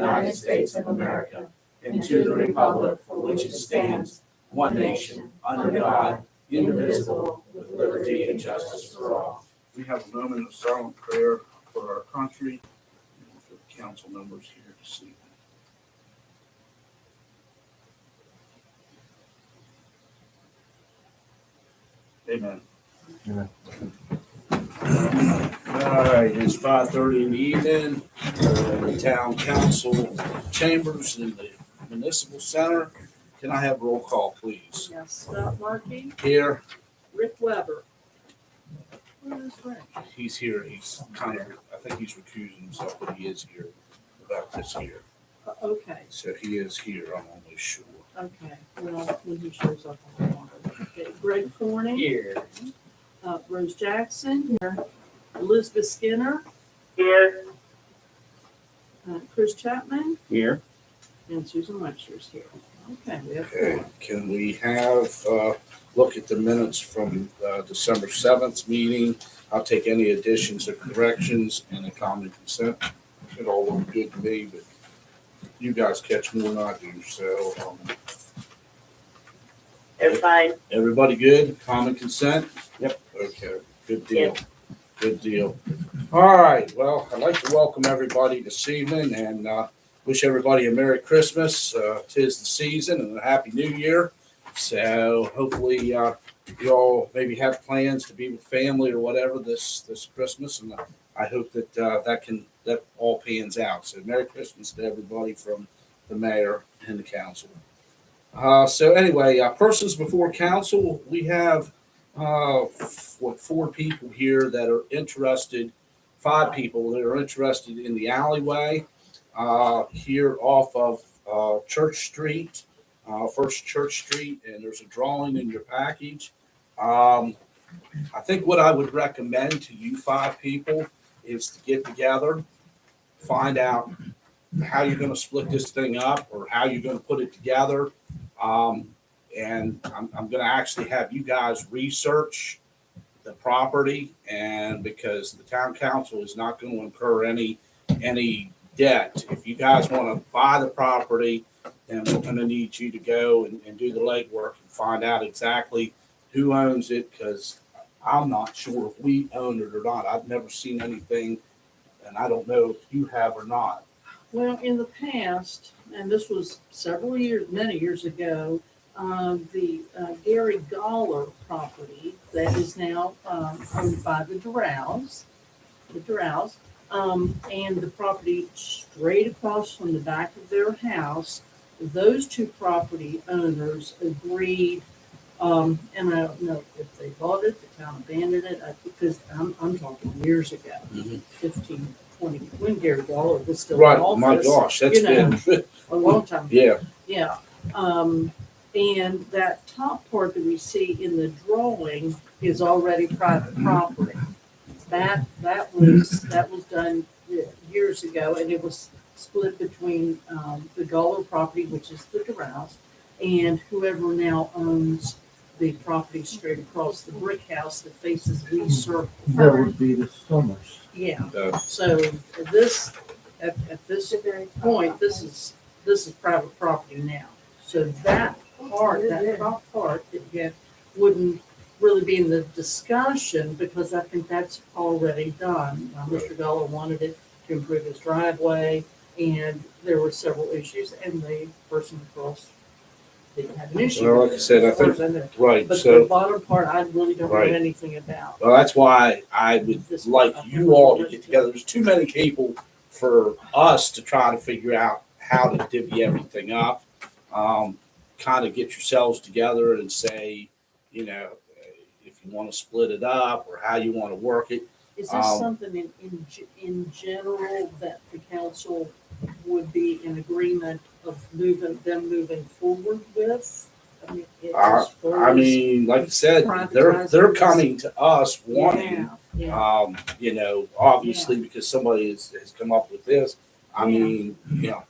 United States of America, and to the republic for which it stands, one nation, under God, indivisible, with liberty and justice for all. We have a moment of silent prayer for our country and for the council members here this evening. Amen. Amen. All right, it's 5:30 in the evening. In the town council chambers in the municipal center. Can I have roll call, please? Yes, Scott Markey, Here, Rick Weber. Where is Rick? he's here. He's kind of, I think he's recusing himself, but he is here about this here. Okay, So he is here, I'm almost sure. okay, well, when he shows up, I'll want to. Okay, Greg Forney. Here. Rose Jackson. Here. Elizabeth Skinner. Here. Chris Chapman. Here. And Susan Webster's here. Okay, we have Okay, four. can we have, look at the minutes from December 7th meeting? I'll take any additions or corrections and a common consent. It all looked good to me, but you guys catch more than I do, so. They're fine. Everybody good? Common consent? Yep. Okay, good deal. Good deal. All right, well, I'd like to welcome everybody this evening and wish everybody a Merry Christmas. 'Tis the season and a Happy New Year. So hopefully you all maybe have plans to be with family or whatever this Christmas, and I hope that that all pans out. So Merry Christmas to everybody from the mayor and the council. So anyway, persons before council, we have 4 people here that are interested, 5 people that are interested in the alleyway here off of Church Street, First Church Street, and there's a drawing in your package. I think what I would recommend to you 5 people is to get together, find out how you're going to split this thing up or how you're going to put it together. And I'm going to actually have you guys research the property, and because the town council is not going to incur any debt. If you guys want to buy the property, then we're going to need you to go and do the legwork and find out exactly who owns it, because I'm not sure if we own it or not. I've never seen anything, and I don't know if you have or not. Well, in the past, and this was many years ago, the Gary Goller property that is now owned by the Dourals, and the property straight across from the back of their house, those 2 property owners agreed, and I don't know if they bought it, the town abandoned it, because I'm talking years ago, 15, 20, when Gary Goller was still in Right, office. my gosh, that's been, A long time ago. yeah. Yeah, and that top part that we see in the drawing is already private property. That was done years ago, and it was split between the Goller property, which is the Dourals, and whoever now owns the property straight across the brick house that faces Lee Circle. That would be the Summers. Yeah, Uh, so this, at this point, this is private property now. So that top part that you wouldn't really be in the discussion, because I think that's already done. Mr. Goller wanted it to improve his driveway, and there were several issues, and the person across didn't have an issue. Well, like I said, I think, right, But the so, bottom part, I really don't know Right. anything about. well, that's why I would like you all to get together. There's too many people for us to try to figure out how to divvy everything up. Kind of get yourselves together and say, if you want to split it up or how you want to work it. Is this something in general that the council would be in agreement of moving forward with? I mean, as far I as- mean, like I said, they're coming to us wanting, Yeah, obviously because somebody has come up with this. I Yeah. mean,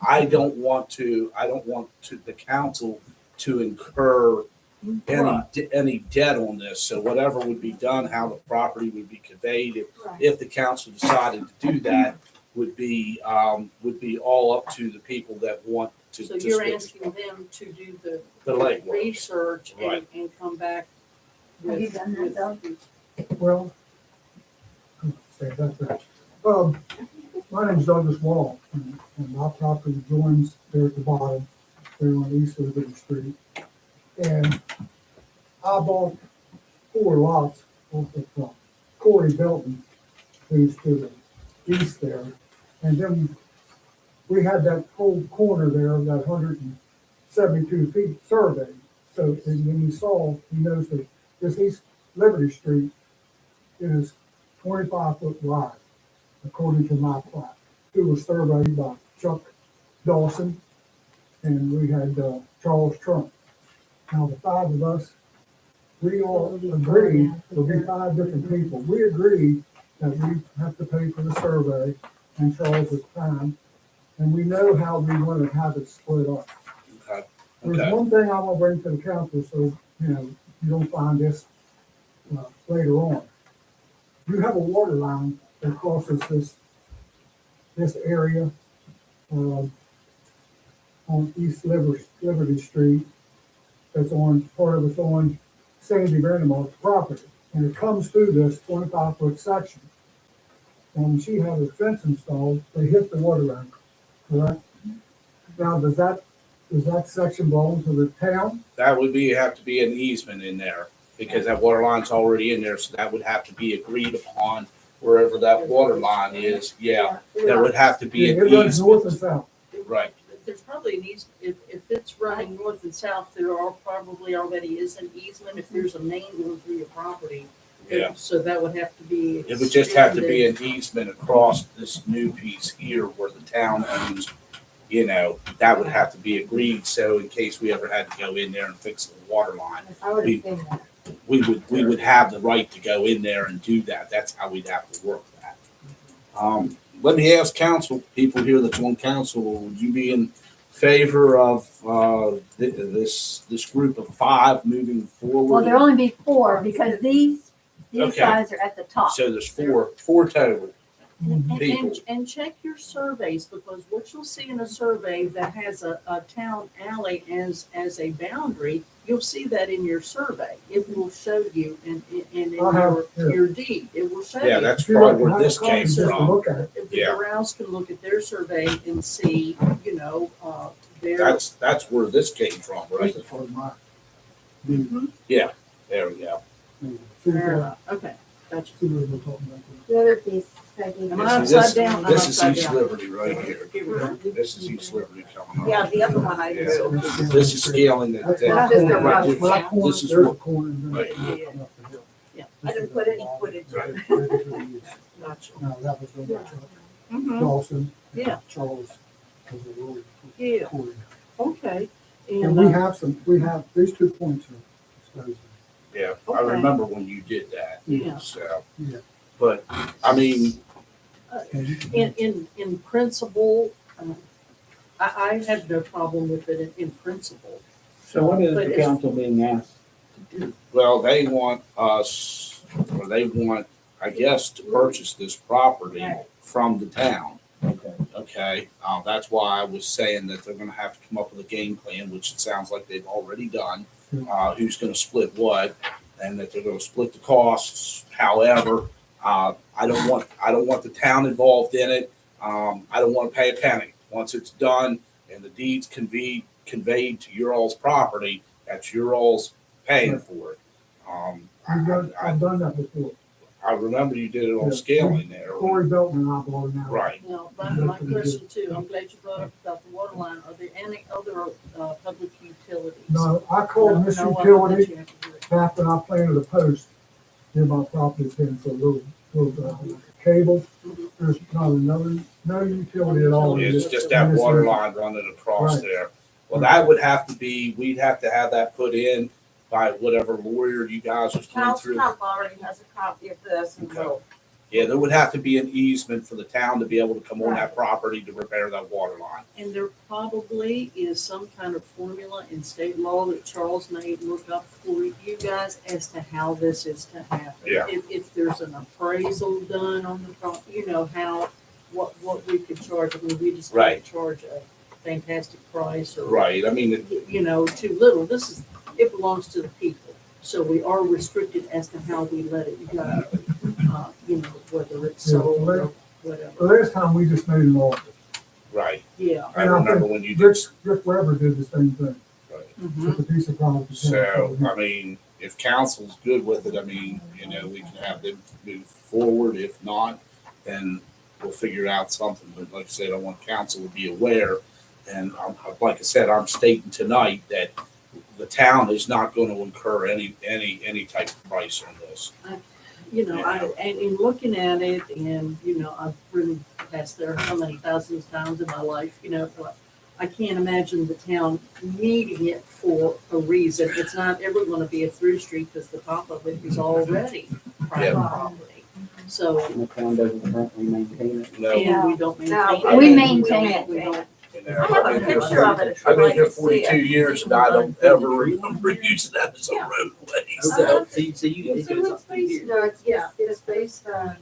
I don't want the council to incur Right. any debt on this. So whatever would be done, how the property would be conveyed, if the council decided to do that, would be all up to the people that want to. So to you're switch asking them to do the the legwork. research Right. and come back with. Have you done that, though? Well, say that. My name's Douglas Wall, and my property joins there at the bottom, there on East Liberty Street. And I bought 4 lots off of Corey Belton, who's to the east there. And then we had that whole corner there, of that 172 feet surveyed. So and when you saw, you noticed that this East Liberty Street is 25 foot wide, according to my plat. It was surveyed by Chuck Dawson, and we had Charles Trump. Now, the 5 of us, we all agreed, there'll be 5 different people. We agreed that we have to pay for the survey and Charles's time, and we know how we want to have it split up. Okay. There's Okay. one thing I want to bring to the council, so, you don't find this later on. You have a water line that crosses this area on East Liberty Street. That's on, part of it's on Sandy Vandermark's property, and it comes through this 25-foot section. And when she had her fence installed, they hit the water line, correct? Now, does that section belong to the town? That would have to be an easement in there because that water line's already in there, so that would have to be agreed upon wherever that water line is. Yeah, there would have to be It an runs north and easement. south. Right. There's probably an easement, if it's running north and south, there probably already is an easement if there's a main going through your property. Yeah. So that would have to be. It would just have to be extended. an easement across this new piece here where the town owns, that would have to be agreed. So in case we ever had to go in there and fix the water line, I would have seen that. we would have the right to go in there and do that. That's how we'd have to work that. Let me ask council, people here that's on council, would you be in favor of this group of 5 moving forward? Well, there'll only be 4 because these Okay. guys are at the top. So there's four total. people. And check your surveys, because what you'll see in a survey that has a town alley as a boundary, you'll see that in your survey. It will show you in I have, yeah. your deed, it will show you. Yeah, that's If you like probably to where have a this copy came just to from. Look at it. If the Yeah. Browse can look at their survey and see, their. That's where this came from, right? This is for my. There we go. See Fair what enough. Okay, gotcha. we're talking about. The other piece, Peggy. Am I This is- upside down? I'm This is upside East down. Liberty right here. Give her- This is East Liberty coming up. Yeah, the other one I Yeah. do. This is scaling it That's down. my That's just a corner. rough That's my count. corner. This is There's a what- corner. and then Right. it's up the hill. Yeah. I didn't put any footage. Right. Gotcha. No, that was on Mhm. Dawson. Yeah. Charles. was a road Yeah, corner. okay. And we have, these 2 points are exposed. Yeah, I Okay. remember when you did that. Yeah. So, Yeah. but I mean, In principle, I have no problem with it in principle. So what is But the it's- council being asked to do? well, they want us, or they want, I guess, to purchase this property from the town. Okay. Okay, that's why I was saying that they're gonna have to come up with a game plan, which it sounds like they've already done. Who's gonna split what, and that they're gonna split the costs. However, I don't want the town involved in it. I don't want to pay a penny. Once it's done and the deed's conveyed to your all's property, that's your all's paying for it. I've done that before. I remember you did it on Yeah. scaling there. Corey Belton and I bought it now. Right. Now, my question too, I'm glad you brought up about the water line. Are there any other public utilities? No, I called this No, utility you have to do it. back when I planted a post near my property, pin for a little cable. There's no utility at all. It's just that water line running across Right. there. Well, that would have to be, we'd have to have that put in by whatever lawyer you guys are going Charles through. Trump already has a copy of this and Okay. will. Yeah, there would have to be an easement for the town to be able to come on that property to repair that water line. And there probably is some kind of formula in state law that Charles may look up for you guys as to how this is to happen. Yeah. If there's an appraisal done on the, how what we could charge. I mean, we just Right. can't charge a fantastic price or. Right, I mean, You know, too little. It belongs to the people. So we are restricted as to how we let it go. You know, whether it's sold or whatever. The last time we just made an offer. right, Yeah. I And I remember think when you Rick, did, Rick Weber did the same thing right. Mhm. with a piece of property. So, I mean, if council's good with it, I mean, you know, we can have them move forward. If not, then we'll figure out something. But like I said, I want council to be aware. And like I said, I'm stating tonight that the town is not going to incur any type of price on this. You know, and in looking at it and, you know, I've ridden past there how many thousands of times in my life, you know, but I can't imagine the town needing it for a reason. It's not ever gonna be a through street because the top of it is already private property. So, And the town doesn't currently maintain it. No, and we don't maintain. No, it. we maintain it. We don't. you know, I have I've a been here picture of it if I've you'd been like here to see 42 it. years and I don't ever remember using that as a Yeah. roadway. So, see, you So it's based, No, it's, yeah, it's, it's based on,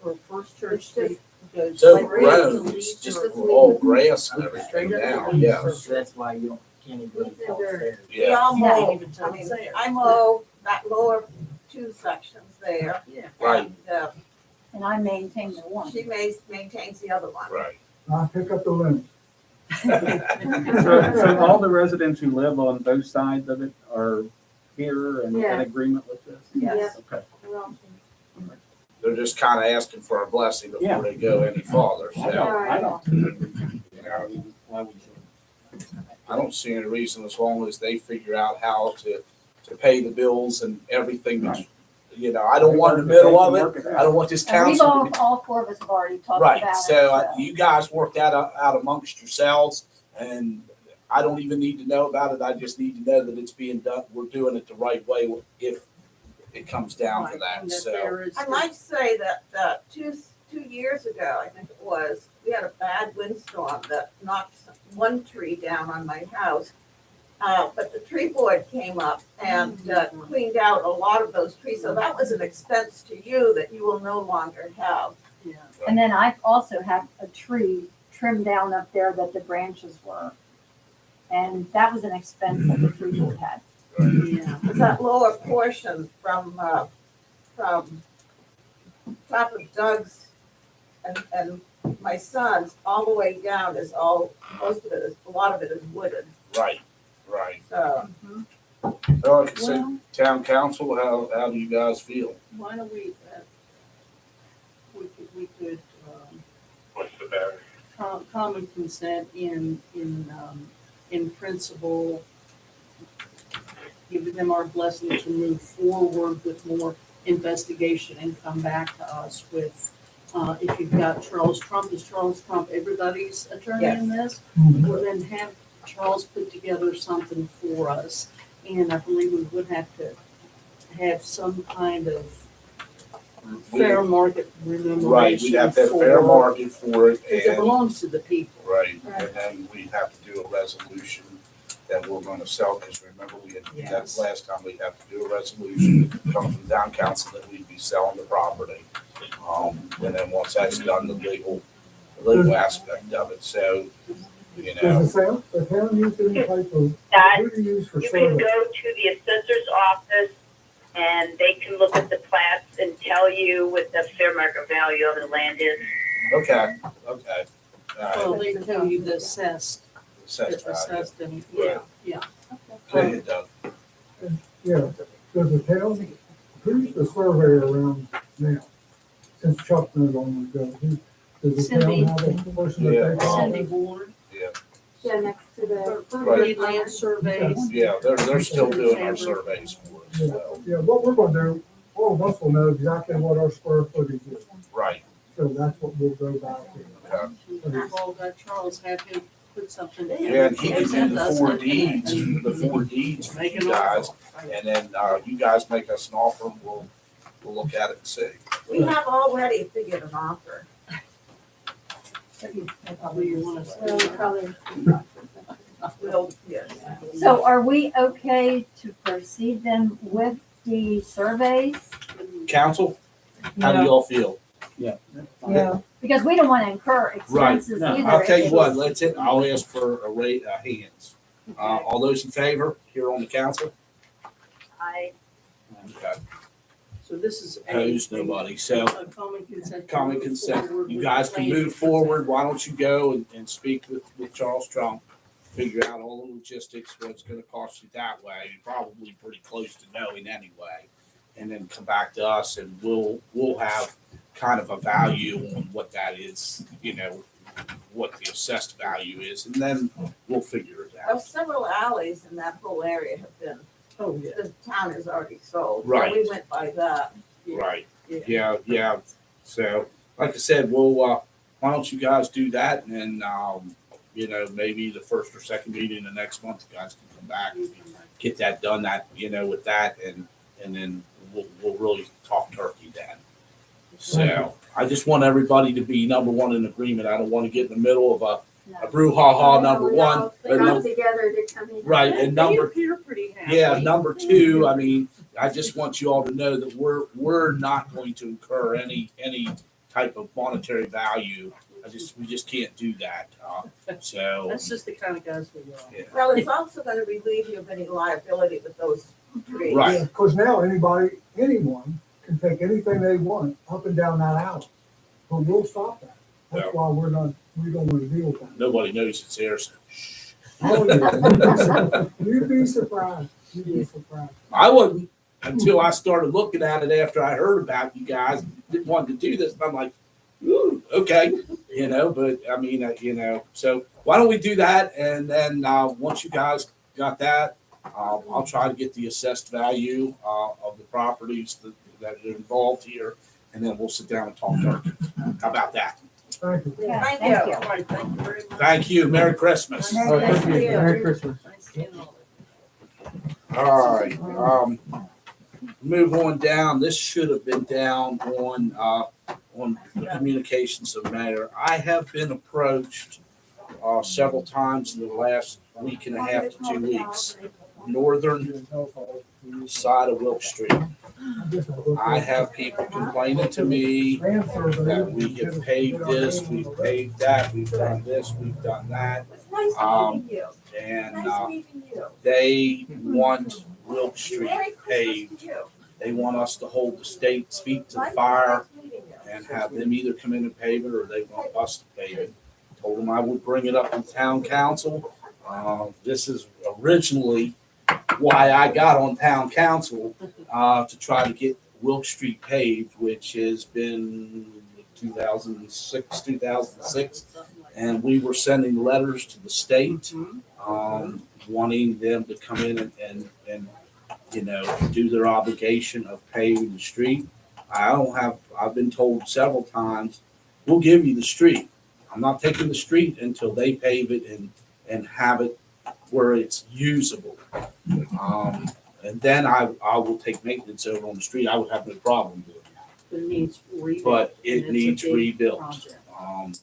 or First Church Street goes. So like right to roads, Leeds just or- all grass and everything now, yeah, So that's why you don't, can't even go upstairs. We yeah, all Can't mow. even tell I it's mean, there. I mow that lower two sections there. Yeah. right, And, and I maintain the one. she maintains the other one. right. I pick up the limit. So all the residents who live on both sides of it are here and in Yeah. agreement with this? Yes. Okay. They're just kind of asking for a blessing Yeah. before they go any farther, I so, don't. you know, Why would you? I don't see any reason as long as they figure out how to pay the bills and everything, but, you know, I don't want in the middle of it. I don't want this And we've council to be. all four of us have already talked about it. Right, so you guys work that out amongst yourselves, and I don't even need to know about it. I just need to know that it's being done, we're doing it the right way if it comes down to Right, that, and so. there is- I might say that two years ago, I think it was, we had a bad windstorm that knocked one tree down on my house. But the tree board came up and cleaned out a lot of those trees. So that was an expense to you that you will no longer have. Yeah. And then I also have a tree trimmed down up there that the branches were. And that was an expense that the tree board had. Yeah. Because that lower portion from top of Doug's and my son's all the way down is all, most of it is, a lot of it is wooded. Right. So So like I said, Well, town council, how do you guys feel? why don't we could, What's the matter? common consent in principle, give them our blessing to move forward with more investigation and come back to us with, if you've got Charles Trump, is Charles Trump everybody's attorney in this? Well, then have Charles put together something for us. And I believe we would have to have some kind of fair market remuneration. Right, we'd have to have fair for- market for it, Because it and, belongs to the people. right, and then we'd have to do a resolution that we're gonna sell, because remember, we had, that Yes. last time, we'd have to do a resolution, come from town council that we'd be selling the property. And then once that's done, the legal aspect of it, so, you know, Does the town use any type of, That who do you use for you can survey? go to the assessor's office and they can look at the plats and tell you what the fair market value of the land is. okay. Well, they tell you the assessed, Assessed value. assessed, and, yeah. Go ahead, Doug. Yeah, does the town, who's the surveyor around now? Since Chuck no longer goes, does the town Cindy. have a person that Yeah. they call? Cindy Ward, Yeah, next to the. Right. land surveys. Yeah, they're still doing our surveys for us, so, Yeah, what we're gonna do, all of us will know exactly what our square footage is, right, so that's what we'll go back to. okay. We've all got Charles have him put something in. Yeah, and he can do Send the us four it. deeds, for Make you an guys, offer. and then, you guys make us an offer, and we'll look at it and see. we have already figured an offer. Do you want us Well, to? probably. We'll, yes. So are we okay to proceed then with the surveys? Council, how do y'all feel? Yeah. Because we don't want to incur Right. expenses No, either. I'll tell you It's what, just- let's hit, I'll ask for a rate, hands. All those in favor here on the council? I, Okay. So this is. a- Opposed, nobody. So A common consent. to common move consent, forward you with guys the can planning move forward. consent. Why don't you go and speak with Charles Trump? Figure out all the logistics, what it's gonna cost you that way. You're probably pretty close to knowing anyway. And then come back to us and we'll have kind of a value on what that is, you know, what the assessed value is, and then we'll figure it Well, out. several alleys in that whole area have been, Oh, yeah. the town has already sold. So Right. We went by that. Right, Yeah. yeah. So, like I said, we'll, why don't you guys do that, and then, you know, maybe the first or second meeting of next month, you guys can come back and get that done, that, you know, with that, and then we'll really talk turkey then. So, I just want everybody to be number one in agreement. I don't want to get in the middle of a No. brouhaha, number one. They or come num- together to come in. Right, and They number, appear pretty happy. yeah, number two, I mean, I just want you all to know that we're not going to incur any type of monetary value. We just can't do that. So, That's just the kind of guys we are. yeah. Well, it's also gonna relieve you of any liability with those trees. Right. Because now anyone can take anything they want up and down that alley. But we'll stop that. That's Yeah. why we don't want to deal with that. Nobody knows it's there. So. Oh, yeah. You'd be surprised. You'd be surprised. I wasn't until I started looking at it after I heard about you guys didn't want to do this. And I'm like, ooh, okay, you know, but I mean, you know, so why don't we do that? And then once you guys got that, I'll try to get the assessed value of the properties that are involved here. And then we'll sit down and talk turkey. How about that? Thank you. Yeah, Thank thank you. you. All right, thank you very much. Thank you. Merry Christmas. Merry Thank Christmas. you. Merry Christmas. Nice seeing all of All right, move on down. This should have been down on the communications of mayor. I have been approached several times in the last week and a half to 2 weeks. Northern side of Wilk Street. I have people complaining to me that we have paved this, we've paved that, we've done this, we've done that, It's nice meeting you. and Nice meeting you. they want Wilk Street Merry Christmas paved. to you. They want us to hold the state's feet to the fire Nice meeting you. and have them either come in and pave it or they want us to pave it. Told them I would bring it up to town council. This is originally why I got on town council, to try to get Wilk Street paved, which has been 2006, and we were sending letters to the state, wanting them to come in and you know, do their obligation of paving the street. I've been told several times, we'll give you the street. I'm not taking the street until they pave it and have it where it's usable. And then I will take maintenance over on the street. I would have no problem doing that. it. It needs rebuilt. But and it it's a needs big rebuilt. project. And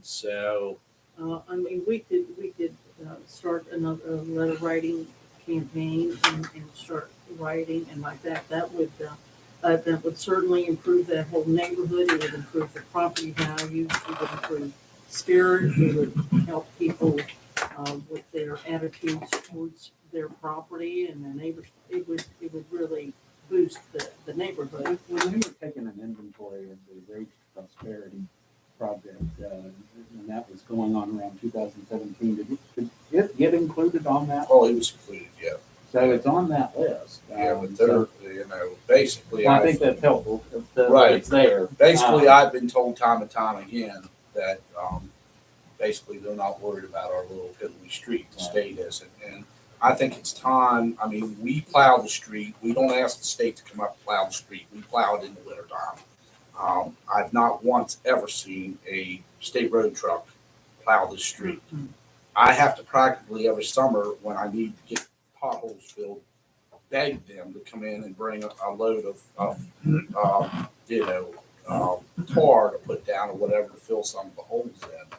so, I mean, we could start another letter writing campaign and start writing and like that. That would certainly improve that whole neighborhood. It would improve the property values. It would improve spirit. It would help people with their attitudes towards their property and their neighbors. It would really boost the neighborhood. When we were taking an inventory of the Rage Prosperity project, and that was going on around 2017, did it get included on that? oh, it was included, yeah. So it's on that list. Yeah, but they're, you know, basically, I think that's helpful. Right. It's there. basically, I've been told time and time again that, basically they're not worried about our little piddly street. The state isn't. And I think it's time. I mean, we plow the street. We don't ask the state to come up and plow the street. We plow it in the wintertime. I've not once ever seen a state road truck plow the street. I have to practically every summer when I need to get potholes filled, beg them to come in and bring a load of tar to put down or whatever to fill some of the holes in.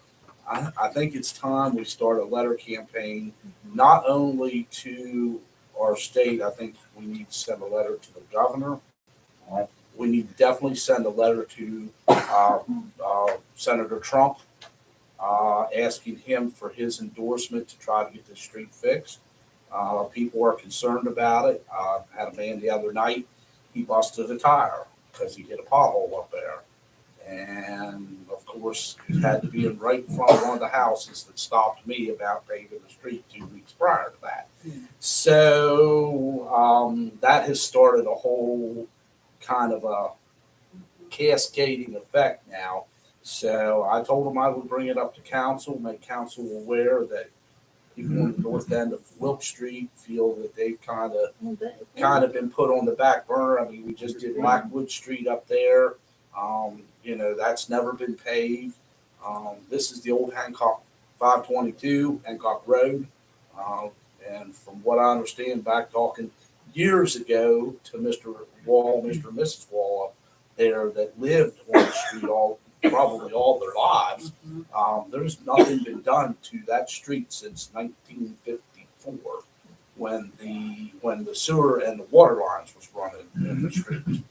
I think it's time we start a letter campaign, not only to our state. I think we need to send a letter to the governor. we need to definitely send a letter to Senator Trump, asking him for his endorsement to try to get this street fixed. People are concerned about it. Had a man the other night, he busted a tire because he hit a pothole up there. And of course, it had to be in right in front of one of the houses that stopped me about paving the street 2 weeks prior to that. So that has started a whole kind of a cascading effect now. So I told him I would bring it up to council, make council aware that people on the north end of Wilk Street feel that they've kind of been put on the back burner. I mean, we just did Blackwood Street up there. That's never been paved. This is the old Hancock 522 Hancock Road. And from what I understand, back talking years ago to Mr. Wall, Mr. and Mrs. Wall up there that lived on the street probably all their lives. There's nothing been done to that street since 1954 when the sewer and the water lines was running in the street. It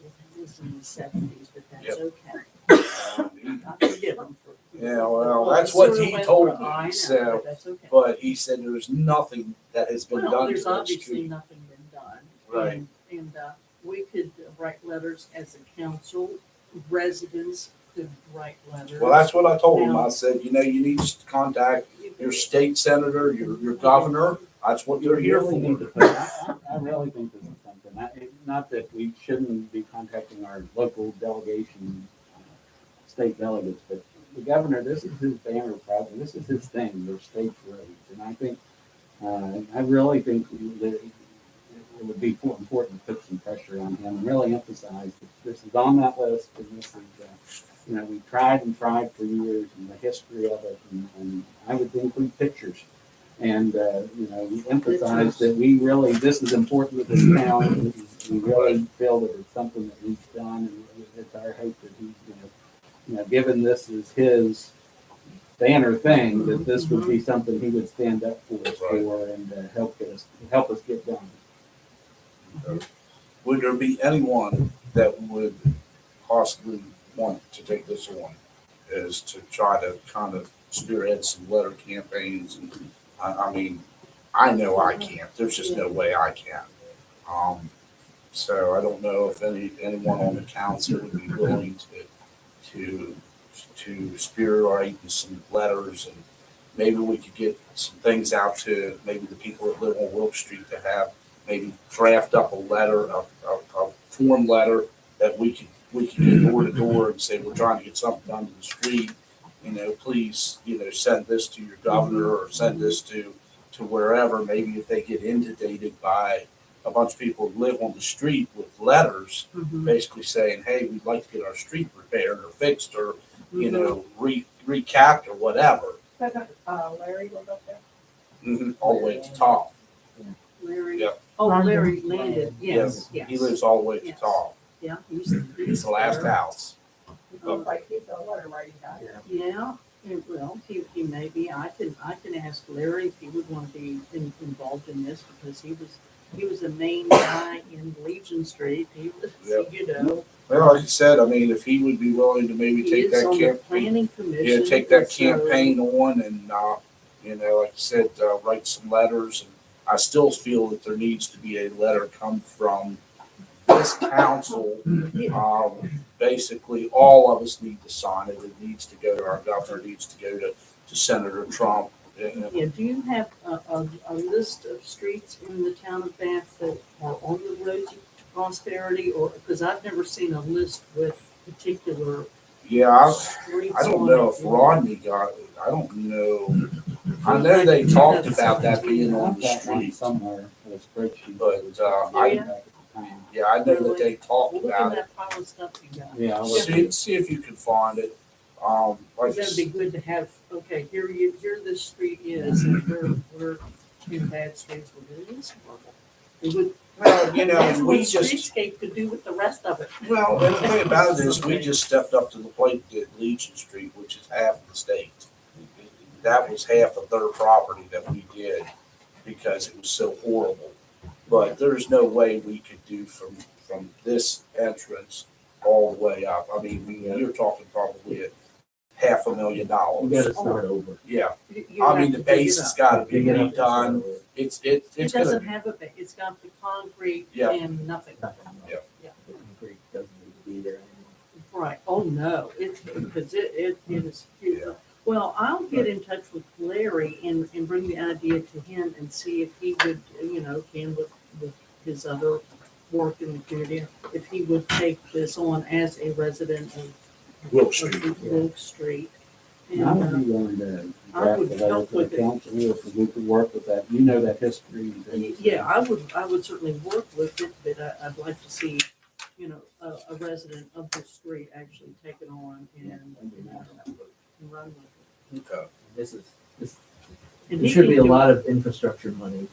was in the 70s, but that's Yep. okay. I forgive him for. Yeah, well, that's what he told I know, me. So, but that's okay. but he said there's nothing that has been Well, done to there's that obviously street. nothing been done. Right. And we could write letters as a council, residents could write letters. Well, that's what I told him. I said, you need to contact your state senator, your governor. That's what they're here really need to for. put, I really think this is something, not that we shouldn't be contacting our local delegation, state delegates, but the governor, this is his banner project, this is his thing, their state's roads. And I think, I really think that it would be important to put some pressure on him and really emphasize that this is on that list and this is, we tried and tried for years and the history of it. And I would include pictures. And, we emphasize that this is important to this town. We really feel that it's something that needs done. And it's our hope that he's, given this is his banner thing, that this would be something he would stand up for us for and help us get done. Would there be anyone that would possibly want to take this on, is to try to kind of spearhead some letter campaigns? And I mean, I know I can't. There's just no way I can. So I don't know if anyone on the council would be willing to spearhead some letters, and maybe we could get some things out to maybe the people that live on Wilk Street to have maybe draft up a letter, a form letter that we could get door to door and say, we're trying to get something done to the street. Please, send this to your governor or send this to wherever. Maybe if they get inundated by a bunch of people who live on the street with letters, basically saying, hey, we'd like to get our street repaired or fixed or, recapped or whatever. Larry live up there? All the way to the top. Larry. Yep. Oh, Larry landed, yes. He lives all the way to the Yes. top. Yeah, He's the last house. Like he's a letter writing guy. Yeah, well, he may be. I can ask Larry if he would want to be involved in this because he was a main guy in Legion Street. He was, Yep. Well, like you said, I mean, if he would be willing to maybe he take is that on the campaign, planning commission. take that so- campaign on and, like you said, write some letters. And I still feel that there needs to be a letter come from this council. Basically, all of us need to sign it. It needs to go to our governor, it needs to go to Senator Trump. Yeah, do you have a list of streets in the town of Bath that are on the road to prosperity, or, because I've never seen a list with particular Yeah, streets I don't on know it. if Rodney got it. I don't know. I know they talked about that being on the That one street, somewhere, a spreadsheet. but I know that they talked Look in about it. that pile of stuff you got. Yeah, I'll look. See if you can find it. Like That'd be good to have, okay, here this street is, and we're in bad streets, it is horrible. It would, well, that's and what we just streetscape could do with the rest of it. well, and the thing about it is, we just stepped up to the plate at Legion Street, which is half the state. That was half of their property that we did because it was so horrible. But there's no way we could do from this entrance all the way up. I mean, you're talking probably at $500,000. You gotta start over. Yeah, You I have mean, to the dig it base has up. got to be Dig it up and start redone. over. It's It gonna doesn't be, have a, it's got the concrete Yeah. and nothing. Nothing. Yeah. Yeah. The concrete doesn't need to be there anymore. Right, oh no, it's, because it is huge. Well, I'll get in touch with Larry and bring the idea to him and see if he would, can with his other work in the community, if he would take this on as a resident of Wilk Street. Wilk Street. And, I would be willing to I draft would a letter help to with the it. council if we could work with that. You know that history. Yeah, I would certainly work with it, but I'd like to see, a resident of the street actually take it on and run with okay. This is, it. there And he should can be a do lot it. of infrastructure money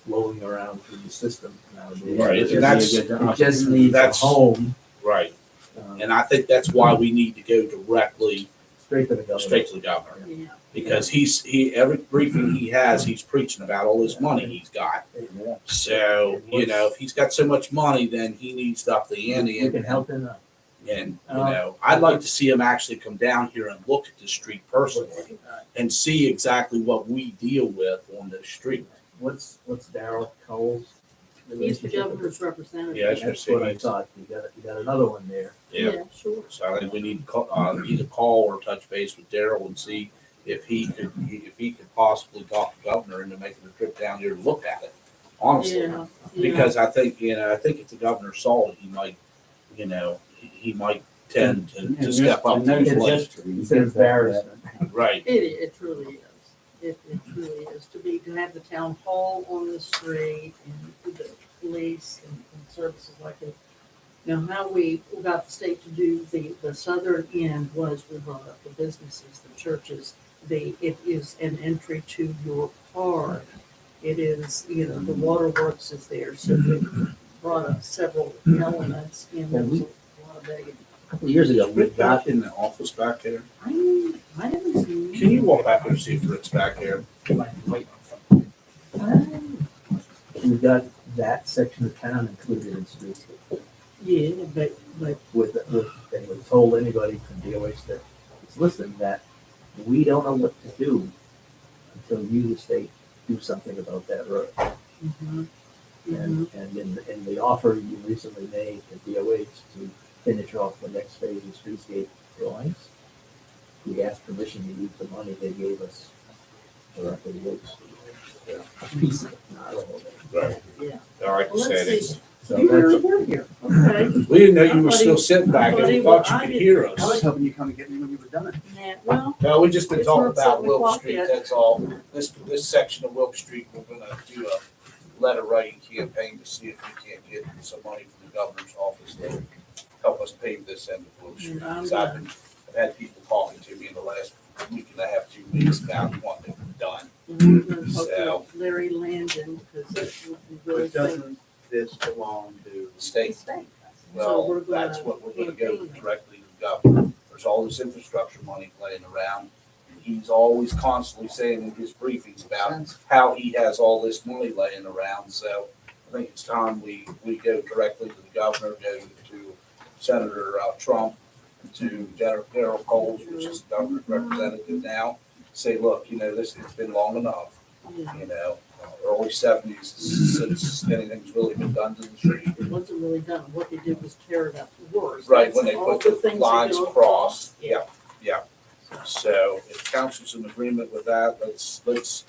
flowing around through the system nowadays. Right, It and that's- just needs a that's- home, Right. um, And I think that's why we need to go directly straight to the government. straight to the governor. Yeah, Because every briefing he has, he's preaching about all this money he's got. Yeah. So, if he's got so much money, then he needs to up the ante. We can help him out. And, I'd like to see him actually come down here and look at the street personally and see exactly what we deal with on the street. What's Darrell Cole's? he's the relationship with governor's representative. Yeah, That's what I thought. You got another one there. Yeah. Sure. So I think we need to either call or touch base with Daryl and see if he could possibly talk to the governor into making a trip down here to look at it, honestly. Yeah. Because I think if the governor saw it, he might, he might tend to step up And to there's his plate. history. It's an embarrassment. Right. It truly is. It truly is to have the town hall on the street and the police and services like it. Now, how we got the state to do the southern end was we brought up the businesses, the churches. It is an entry to your park. It is, the waterworks is there, so we brought up several elements in Yeah, there's we- a lot of big. A couple of years ago, we Rick got, back in the office back there. I haven't seen. Can you walk back there and see if Rick's back there? we got that section of town included in streets. Yeah, but And we told anybody from DOH that is listening that we don't know what to do until you, the state, do something about that road. mhm, And in the offer you recently made to DOH to finish off the next phase of streetscape drawings, we asked permission to use the money they gave us for Upper Woods. A piece of it, not all of it. Right. yeah. All right, Well, let's say see. So You really that's, were here. Okay. We didn't know you I were thought still he- sitting back I there. thought We he thought was- you I could didn't- hear I us. was hoping you come and get me when you were done. Yeah, well, No, we just been It's talking not about 7 Wilk o'clock Street, yet. that's all. This section of Wilk Street, we're gonna do a letter writing campaign to see if we can't get some money from the governor's office to help us pave this end of Wilk Street. And I'm 'Cause I've had people talking to me in the last week and a half, 2 weeks about wanting it done. we're gonna talk So- to Larry Landon, because we really But think. doesn't this belong to? The state, So well, we're gonna that's what we're gonna go campaign. directly to the governor. There's all this infrastructure money laying around. And he's always constantly saying in his briefings about how he has all this money laying around. So I think it's time we go directly to the governor, go to Senator Trump, to Darrell Coles, which is the governor's representative now, say, look, it's been long enough, Yeah, early 70s since anything's really been done to the street. it wasn't really done. What they did was tear it up worse. Right, when they That's all put the things that lines go across, yeah. So if council's in agreement with that, let's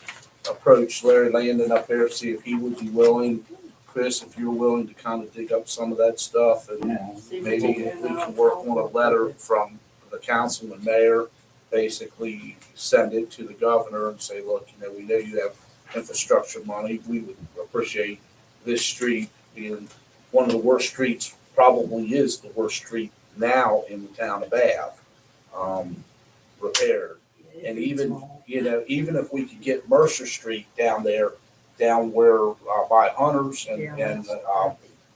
approach Larry Landon up there, see if he would be willing. Chris, if you're willing to kind of dig up some of that stuff and Yeah. See what maybe we if we can can work on a letter from the council and mayor, basically send it to the governor and say, look, we know you have infrastructure money. We would appreciate this street being one of the worst streets, probably is the worst street now in the town of Bath, repaired. And even, even if we could get Mercer Street down there, down where, by Hunters and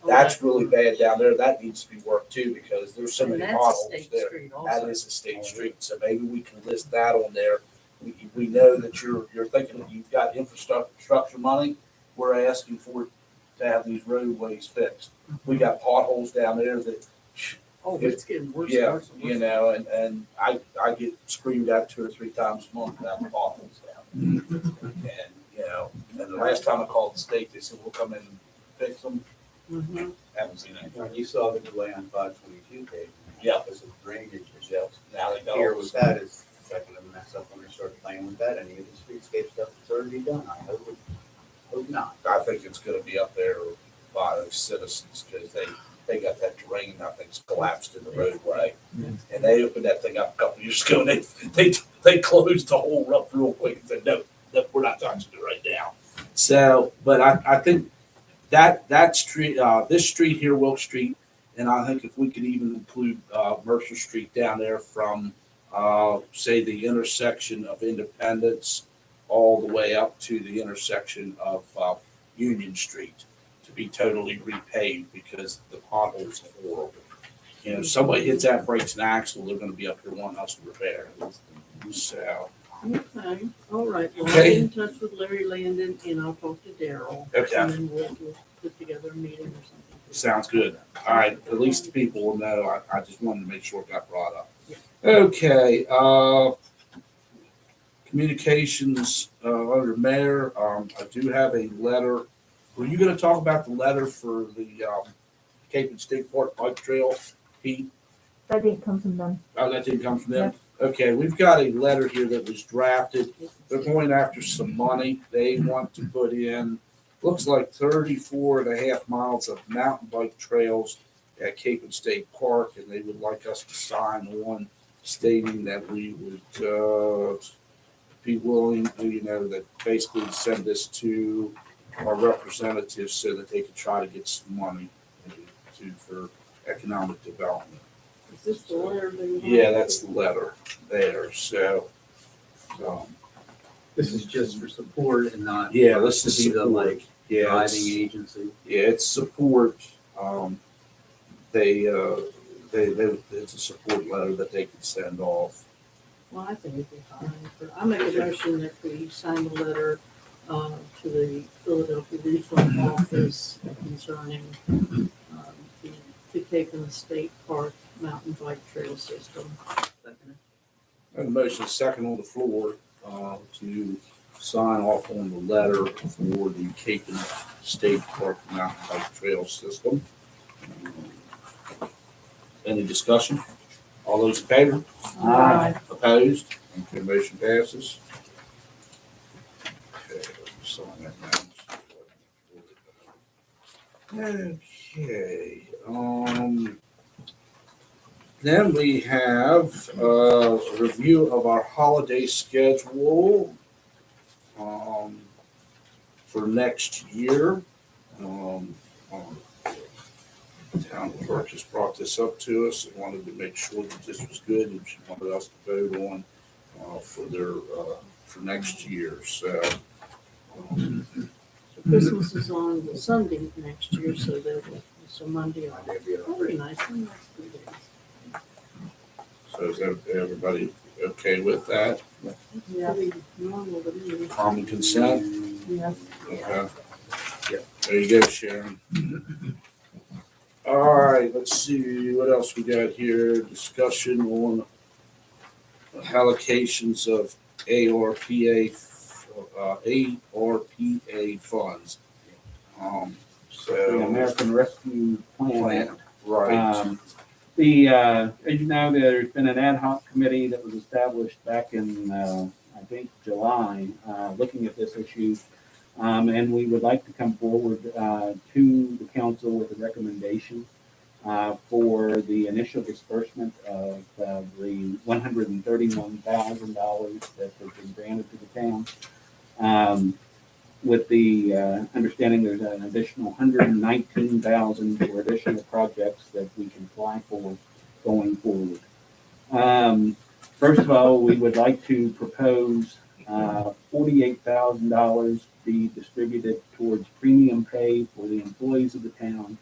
that's really bad down there. That needs to be worked too, because there's so And many that's a potholes state there. street That also. is a state street, so maybe we can list that on there. We know that you're thinking that you've got infrastructure money. We're asking for to have these roadways fixed. We got potholes down there that Oh, it's getting worse and Yeah, worse and you worse. know, and I get screamed at 2 or 3 times a month about the potholes down. And, you know, and the last time I called the state, they said, we'll come in and fix them. Mhm. Haven't seen anything. When you saw the delay on 522, Dave. Yeah. Because of drainage issues. Now they got Here all with this. that is second to mess up when they start playing with that, any of the streetscape stuff that's already done. I hope not. I think it's gonna be up there by the citizens, because they got that drain, I think, collapsed in the roadway. And they opened that thing up a couple years ago, and they closed the hole up real quick and said, no, we're not touching it right now. So, but I think that street, this street here, Wilk Street, and I think if we could even include Mercer Street down there from, say, the intersection of Independence all the way up to the intersection of Union Street to be totally repaved, because the potholes are horrible. You know, if somebody hits that, breaks an axle, they're gonna be up here wanting us to repair it. So, Okay, all right, well, I'll Okay. get in touch with Larry Landon and I'll talk to Daryl. Okay. And then we'll put together a meeting or something. sounds good. All right, at least the people will know. I just wanted to make sure it got brought up. Okay, communications, under mayor, I do have a letter. Were you gonna talk about the letter for the, Cape and State Park Bike Trail, Pete? That didn't come from them. Oh, that didn't come from them? Okay, we've got a letter here that was drafted. They're going after some money. They want to put in, looks like 34 and a half miles of mountain bike trails at Cape and State Park, and they would like us to sign one stating that we would be willing, you know, that basically send this to our representatives so that they could try to get some money for economic development. Is this the letter that you want? Yeah, that's the letter there, so, This is just for support and not. yeah, this is To be the support. like Yeah, driving it's, agency. yeah, it's support. They, it's a support letter that they can send off. Well, I think it'd be fine. I make a motion that we sign the letter to the Philadelphia Regional Office concerning the Cape and State Park Mountain Bike Trail System. And the motion is second on the floor, to sign off on the letter for the Cape and State Park Mountain Bike Trail System. Any discussion? All those in favor? Aye. Opposed? Okay, motion passes. Okay, sign that now. Okay, then we have a review of our holiday schedule, for next year. Town clerk just brought this up to us and wanted to make sure that this was good, and she wanted us to vote on, for their, for next year, so. Christmas is on the Sunday next year, so so Monday. That'd be nice. One nice 3 days. So is everybody okay with that? Yeah. Pretty normal to me. Common consent? Yes. Okay. Yeah, there you go, Sharon. All right, let's see, what else we got here? Discussion on allocations of ARPA funds. The So, American Rescue Plan. right, As you know, there's been an ad hoc committee that was established back in, I think, July, looking at this issue. And we would like to come forward to the council with a recommendation for the initial disbursement of the $131,000 that has been granted to the town. With the understanding there's an additional $119,000 for additional projects that we can apply for going forward. First of all, we would like to propose $48,000 be distributed towards premium pay for the employees of the town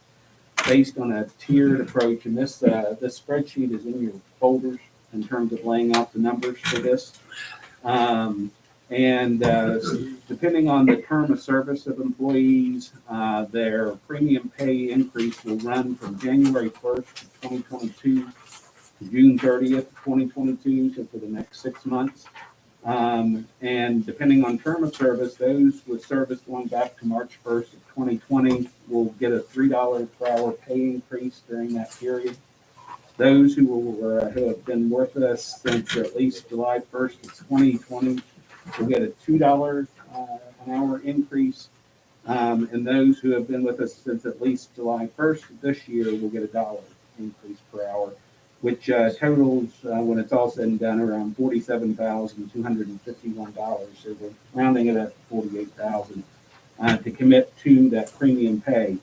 based on a tiered approach. And this spreadsheet is in your folders in terms of laying out the numbers for this. And depending on the term of service of employees, their premium pay increase will run from January 1st, 2022 to June 30th, 2022, so for the next 6 months. And depending on term of service, those with service going back to March 1st of 2020 will get a $3 per hour pay increase during that period. Those who have been with us since at least July 1st of 2020 will get a $2 an hour increase. And those who have been with us since at least July 1st of this year will get a $1 increase per hour, which totals, when it's all said and done, around $47,251. So we're rounding it up to $48,000 to commit to that premium pay.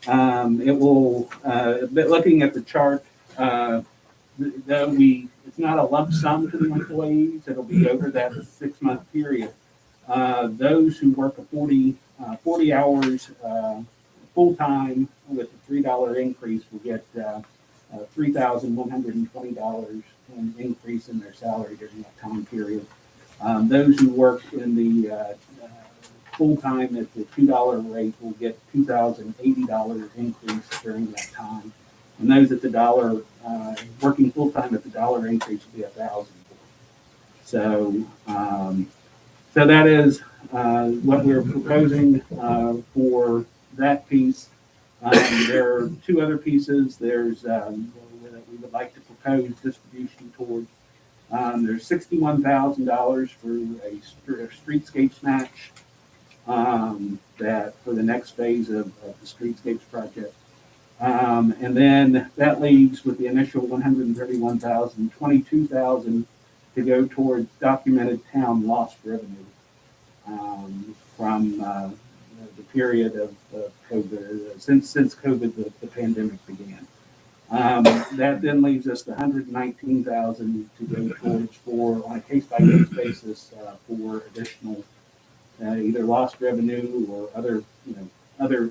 It will, looking at the chart, it's not a lump sum to the employees. It'll be over that 6-month period. Those who work 40 hours full-time with a $3 increase will get $3,120 an increase in their salary during that time period. Those who work in the full-time at the $2 rate will get $2,080 increase during that time. And those at the $1, working full-time at the $1 increase will be $1,000. So, so that is what we're proposing for that piece. There are 2 other pieces. There's that we would like to propose distribution towards. There's $61,000 for a streetscapes match that for the next phase of the streetscapes project. And then that leaves with the initial $131,000, $22,000 to go towards documented town lost revenue from the period of COVID, since COVID, the pandemic began. That then leaves us the $119,000 to go towards for, on a case-by-case basis, for additional either lost revenue or other,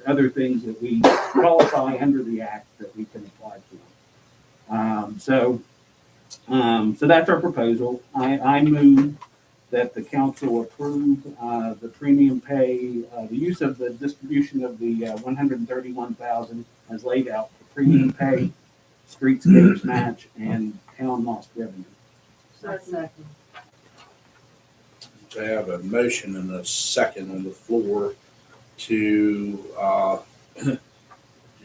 other things that we qualify under the act that we can apply for. So that's our proposal. I move that the council approve the premium pay, the use of the distribution of the $131,000 as laid out for premium pay, streetscapes match, and town lost revenue. Second. I have a motion and a second on the floor to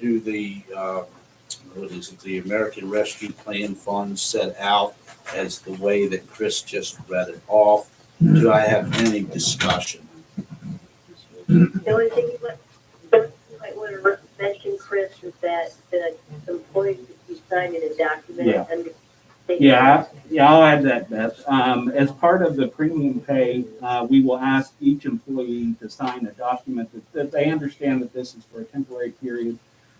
do the what is it? The American Rescue Plan Fund set out as the way that Chris just read it off. Do I have any discussion? The only thing you might want to mention, Chris, is that the employees that you signed in a document. Yeah. Under Yeah, I'll add that, Beth. As part of the premium pay, we will ask each employee to sign a document that they understand that this is for a temporary period.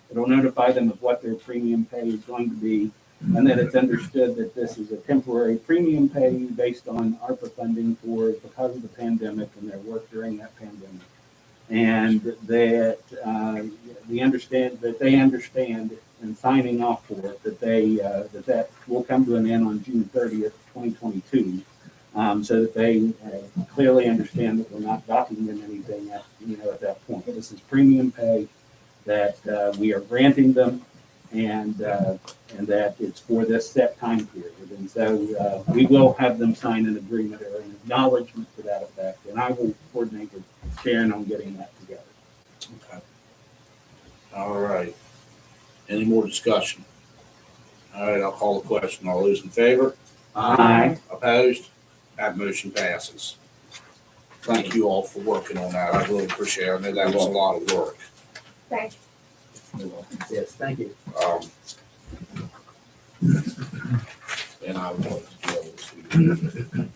It'll notify them of what their premium pay is going to be, and that it's understood that this is a temporary premium pay based on ARPA funding because of the pandemic and their work during that pandemic. And that they understand in signing off for it that that will come to an end on June 30th, 2022, so that they clearly understand that we're not docking them anything at that point. This is premium pay that we are granting them, and that it's for this set time period. And so we will have them sign an agreement or an acknowledgement to that effect, and I will coordinate with Sharon on getting that together. Okay. All right. Any more discussion? All right, I'll call the question. All those in favor? Aye. Opposed? That motion passes. Thank you all for working on that. I really appreciate it. I know that was a lot of work. Thanks. Yes, thank you. And I want to be able to.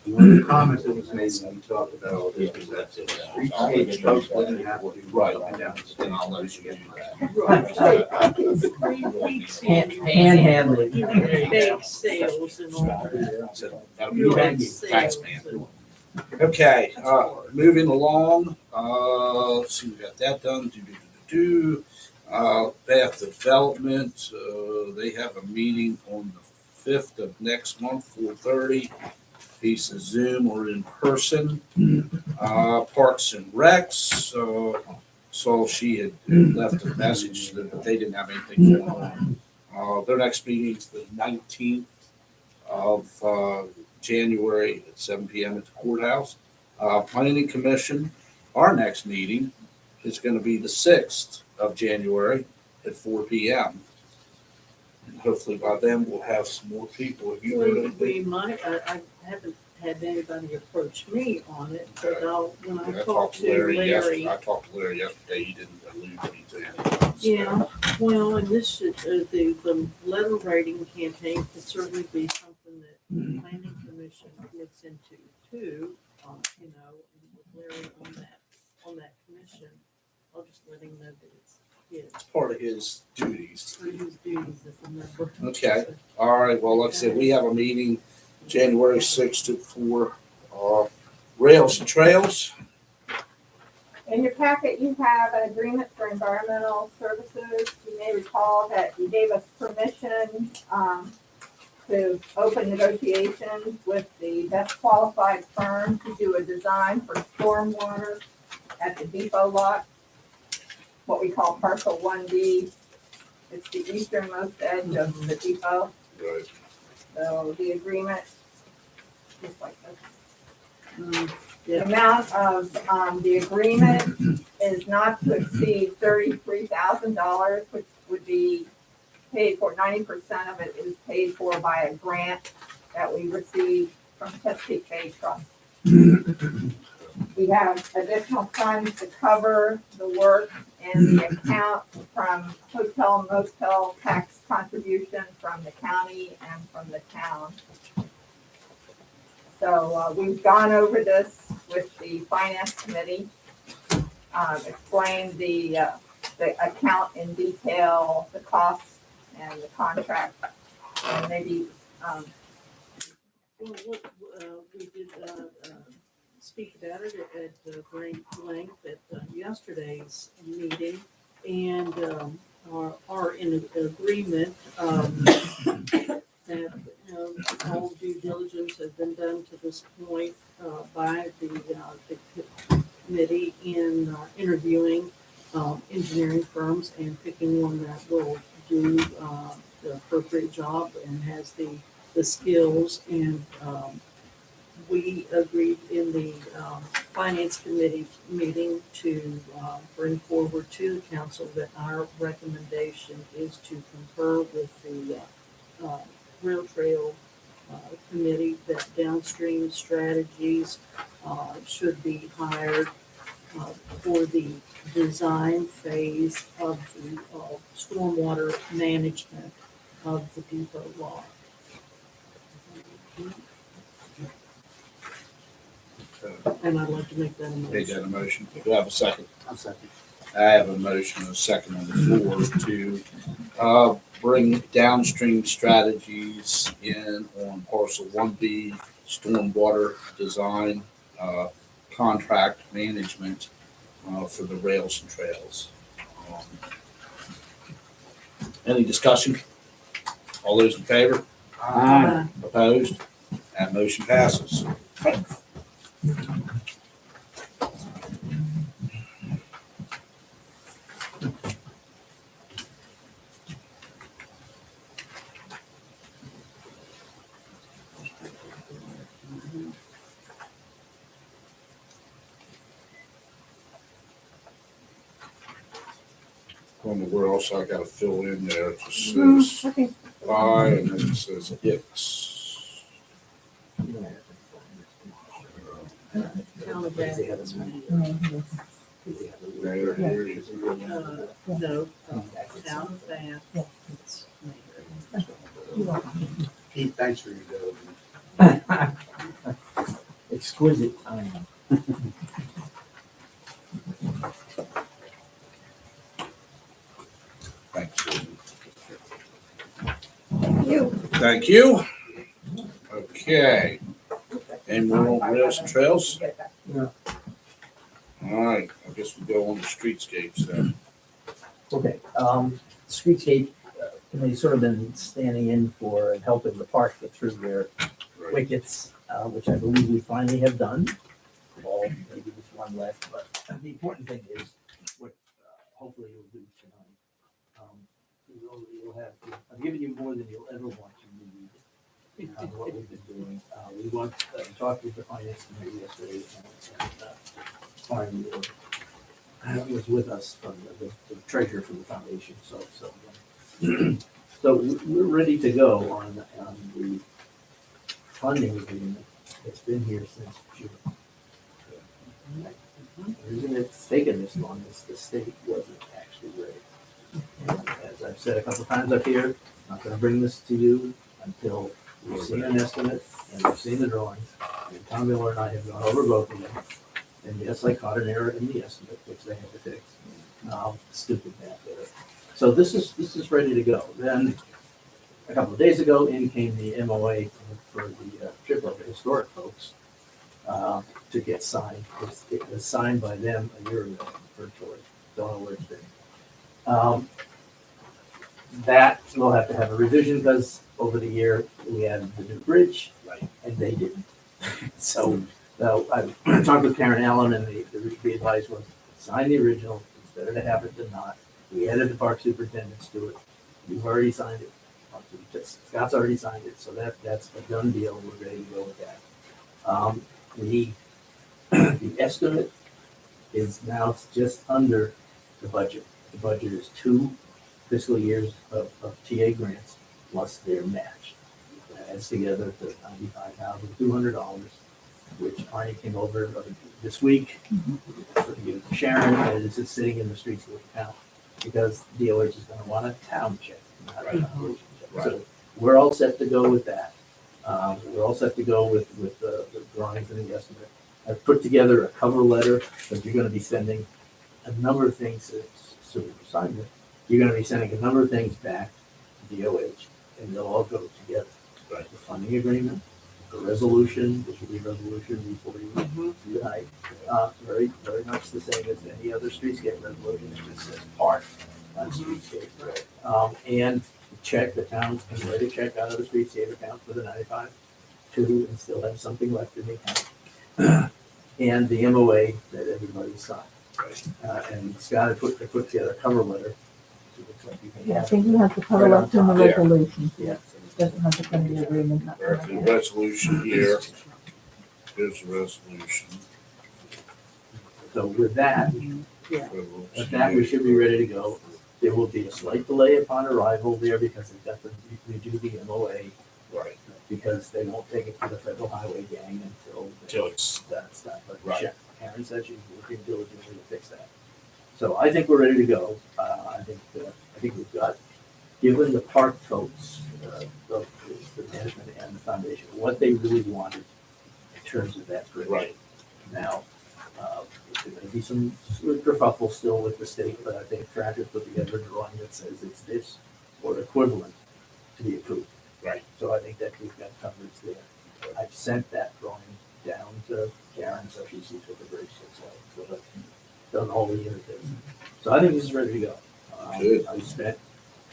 One of the comments that was made when we talked about all this was that streetscape folks wouldn't have to do Right. up and down. And I'll let you do that. Panhandling. Bake sales and all that. So that'll be Really thank you. sales Thanks, man. and- Okay, moving along, let's see, we got that done. Path Development, they have a meeting on the 5th of next month, 4:30. piece of Zoom or in person. Parks and Recs, saw she had left a message that they didn't have anything going on. Their next meeting is the 19th of January at 7 p.m. at the courthouse. Planning Commission, our next meeting is going to be the 6th of January at 4 p.m. And hopefully by then we'll have some more people. If you heard We anything, might, I haven't had anybody approach me on it, but when I I talk to Larry. I talked to Larry yesterday. He didn't allude me to anything. So, Yeah, well, and this should, the letter writing campaign could certainly be something that the planning commission looks into too, you know, and with Larry on that commission. I'll just let him know that it's it's part of his duties. his duties as a member. Okay. All right. Well, like I said, we have a meeting January 6th at 4. Rails and Trails. In your packet, you have an agreement for environmental services. You may recall that you gave us permission to open negotiations with the best qualified firm to do a design for stormwater at the depot lot, what we call parcel 1B. It's the easternmost edge of the depot. Right. So the agreement, just like this. Mm, The Yeah, amount of the agreement is not to exceed $33,000, which would be paid for, 90% of it is paid for by a grant that we received from Chesapeake Bay Trust. We have additional funds to cover the work and the account from hotel motel tax contribution from the county and from the town. So we've gone over this with the finance committee, explained the account in detail, the costs and the contract, and maybe, well, look, we did, speak about it at great length at yesterday's meeting, and are in agreement that all due diligence has been done to this point by the committee in interviewing engineering firms and picking one that will do the appropriate job and has the skills. And we agreed in the finance committee meeting to bring forward to the council that our recommendation is to concur with the Rail Trail Committee that downstream strategies should be hired for the design phase of the stormwater management of the depot lot. And I'd like to make that a Made that motion. a motion. Do I have a second? I'll second. I have a motion and a second on the floor to bring downstream strategies in on parcel 1B, stormwater design, contract management for the rails and trails. Any discussion? All those in favor? Aye. Opposed? That motion passes. I don't know where else I gotta fill in there. It just says Okay. I and then it says X. Town of Athens. There it is. No, town of Athens. Pete, thanks for your diligence. Exquisite timing. Thanks, Susan. Thank you. Thank you. Okay. And we're on rails and trails? All right, I guess we go on to streetscapes then. Okay, streetscape committee's sort of been standing in for and helping the park get through their Right. wickets. which I believe we finally have done. Well, maybe there's one left, but the important thing is what hopefully you'll do tonight. You'll have, I've given you more than you'll ever want to read on what we've been doing. We want to talk with the finance committee yesterday, and Farm was with us from the treasurer from the foundation, so we're ready to go on the funding agreement. It's been here since June. The reason it's taken this long is the state wasn't actually ready. And as I've said a couple times up here, I'm not gonna bring this to you until we've seen an estimate and we've seen the drawings. And Tom Miller and I have gone over both of them. And yes, I caught an error in the estimate, which they had to fix. Stupid math error. So this is ready to go. Then a couple of days ago, in came the MOA for the Tripler Historic folks to get signed. It was signed by them a year ago virtually. Don't know where it's been. That we'll have to have a revision because over the year we added the new bridge, and they didn't. So I talked with Karen Allen, and the advice was sign the original. It's better to have it than not. We added the park superintendents to it. You've already signed it. Scott's already signed it, so that's a done deal. We're ready to go with that. The estimate is now just under the budget. The budget is 2 fiscal years of TA grants plus their match. That adds together to $95,200, which Arnie came over this week for Sharon, and it's just sitting in the streets of the town because DOH is going to want a town check, not a foundation check. So we're all set to go with that. We're all set to go with the drawings and the estimate. I've put together a cover letter that you're going to be sending a number of things. You're going to be sending a number of things back to DOH, and they'll all go together. The funding agreement, the resolution, which will be resolution before you tonight. Very, very much the same as any other streetscape resolution. It just says part on streetscape. And the check, the town can write a check out of the streetscape account for the 95 too, and still have something left in the account. And the MOA that everybody signed. And Scott had put together a cover letter. It looks like you can Yeah, I have think he has the cover Right on letter and the top. resolution. Yeah. Doesn't have to come to the agreement. not There's the yet. resolution here. Here's the resolution. So with that, Yeah. we should be ready to go. There will be a slight delay upon arrival there because they've got to redo the MOA. Right. Because they won't take it to the federal highway gang Till it's that's done. But right. Karen said she's working diligently to fix that. So I think we're ready to go. I think we've got, given the park folks, the management and the foundation, what they really wanted in terms of that bridge. Right. Now, there may be some sort of kerfuffle still with the state, but I think Frank has put together a drawing that says it's this or equivalent to be approved. Right. So I think that we've got coverage there. I've sent that drawing down to Karen, so she sees what the bridge looks like. So I've done all the interfaces. So I think this is ready to go. Good. I spent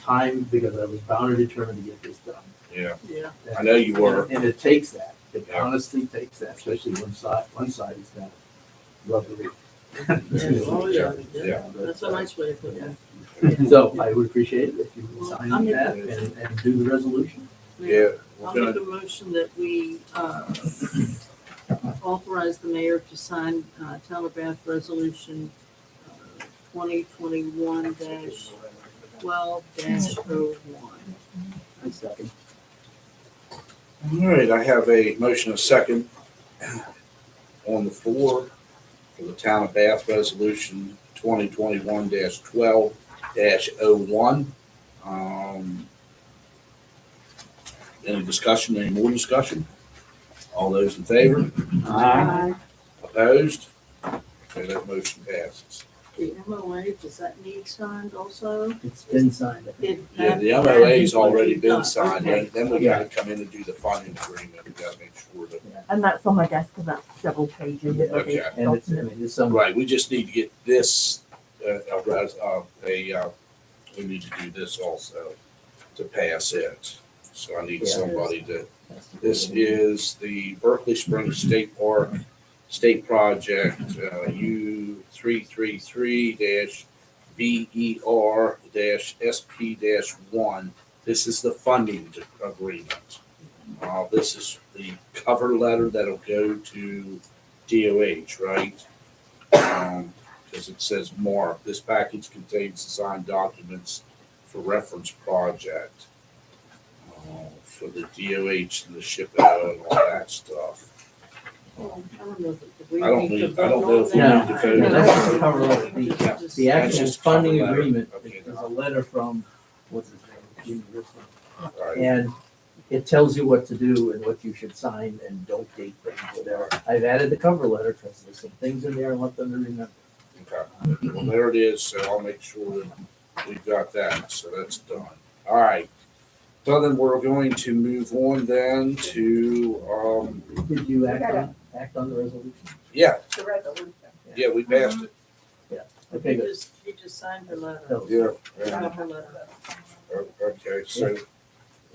time because I was bound and determined to get this done. Yeah. Yeah. I know you were. And it takes that. It Yeah. honestly takes that, especially one side is kind of rubbery. Oh, yeah. Yeah. That's a nice way of putting it. So I would appreciate it if you would sign I'll make that and do the resolution. Yeah. I'll We're make gonna, a motion that we authorize the mayor to sign Town of Bath Resolution 2021-12-01. I second. all right, I have a motion, a second on the floor for the Town of Bath Resolution 2021-12-01. Any discussion, any more discussion? All those in favor? Opposed? Okay, that motion passes. The MOA, does that need signed also? It's been signed. I think. Yeah, the MOA's already been signed, Okay. and then we gotta come in and do the funding agreement. We gotta make sure that, And that's on my desk because that's several pages. of Okay. it. And it's some, right, we just need to get this, we need to do this also to pass it. So I need Yeah. somebody to This is the Berkeley Springs State Park State Project, U 333-BER-SP-1. This is the funding agreement. This is the cover letter that'll go to DOH, right? Because it says more. This package contains design documents for reference project for the DOH and the ship out and all that stuff. I don't know if we I don't need to need- I vote don't know on if we that. need to vote. Yeah, that's the cover letter. The That's actual just cover funding letter. agreement Okay, is a letter from, what's his name, University. All right. And it tells you what to do and what you should sign and don't date things, whatever. I've added the cover letter because there's some things in there I want them to remember. Okay. Well, there it is. So I'll make sure that we've got that. So that's done. All right. So then we're going to move on then to, Did you act on the resolution? yeah, The resolution. yeah, we passed it. Okay, good. You just signed her letter. No. Yeah. Signed her letter. Okay, so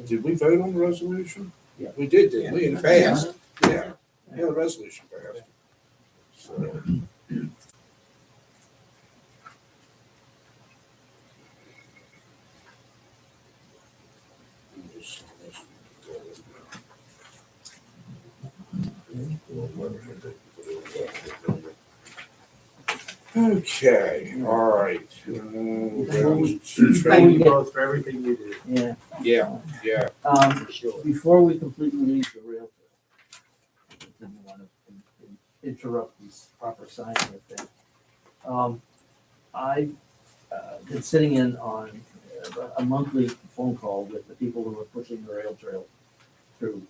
did we vote on the resolution? Yeah. We did, didn't we? It passed. Yeah. Yeah, the resolution passed. So. Okay, all right. Thank you both for everything you do. Yeah. Yeah. For sure. Before we completely leave the rail trail, I didn't want to interrupt this proper signing of thing. I've been sitting in on a monthly phone call with the people who are pushing the rail trail through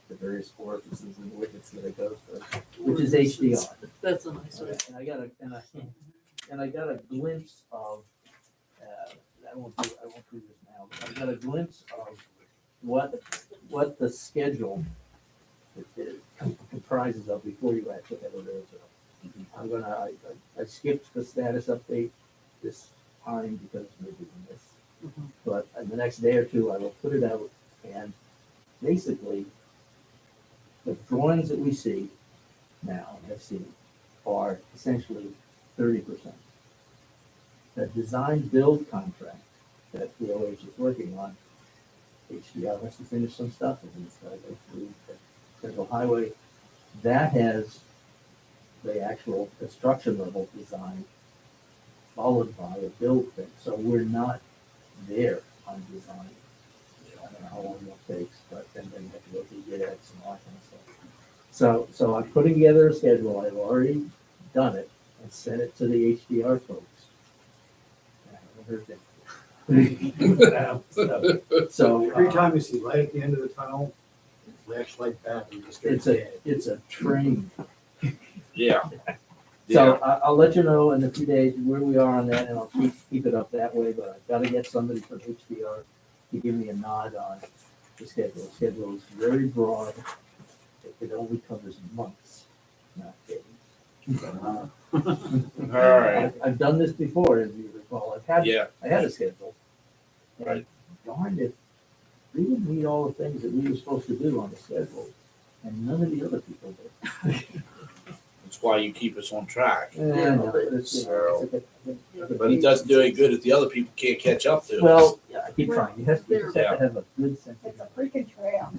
the various orifices and wickets that it goes through, which is HDR. That's a nice one. And I got a glimpse of, I won't do this now, but I got a glimpse of what the schedule comprises of before you actually have a rail trail. I skipped the status update this time because maybe we missed. Mhm. But the next day or two, I will put it out, and basically, the drawings that we see now, have seen, are essentially 30%. The design build contract that DOH is working on, HDR has to finish some stuff, and it's gotta go through the Central Highway. That has the actual construction level design followed by a build thing, so we're not there on design. I don't know how long that takes, but then you have to go through GIDX and all that kind of stuff. So I'm putting together a schedule, I've already done it, and sent it to the HDR folks. And I haven't heard them. So Every time you see light at the end of the tunnel, flashlight back, and just it's a train. Yeah. So I'll let you know in a few days where we are on that, and I'll keep it up that way, but I've gotta get somebody from HDR to give me a nod on the schedule. The schedule is very broad. It only covers months, not days. All right. I've done this before, as you recall. Yeah. I had a schedule. And Right. darned if we didn't meet all the things that we were supposed to do on the schedule, and none of the other people did. That's why you keep us on track. Yeah, no, it's a But it doesn't do any good if the other people can't catch up to us. Well, yeah, I keep trying. You just have Yeah. to have a good sense It's of a freaking trail.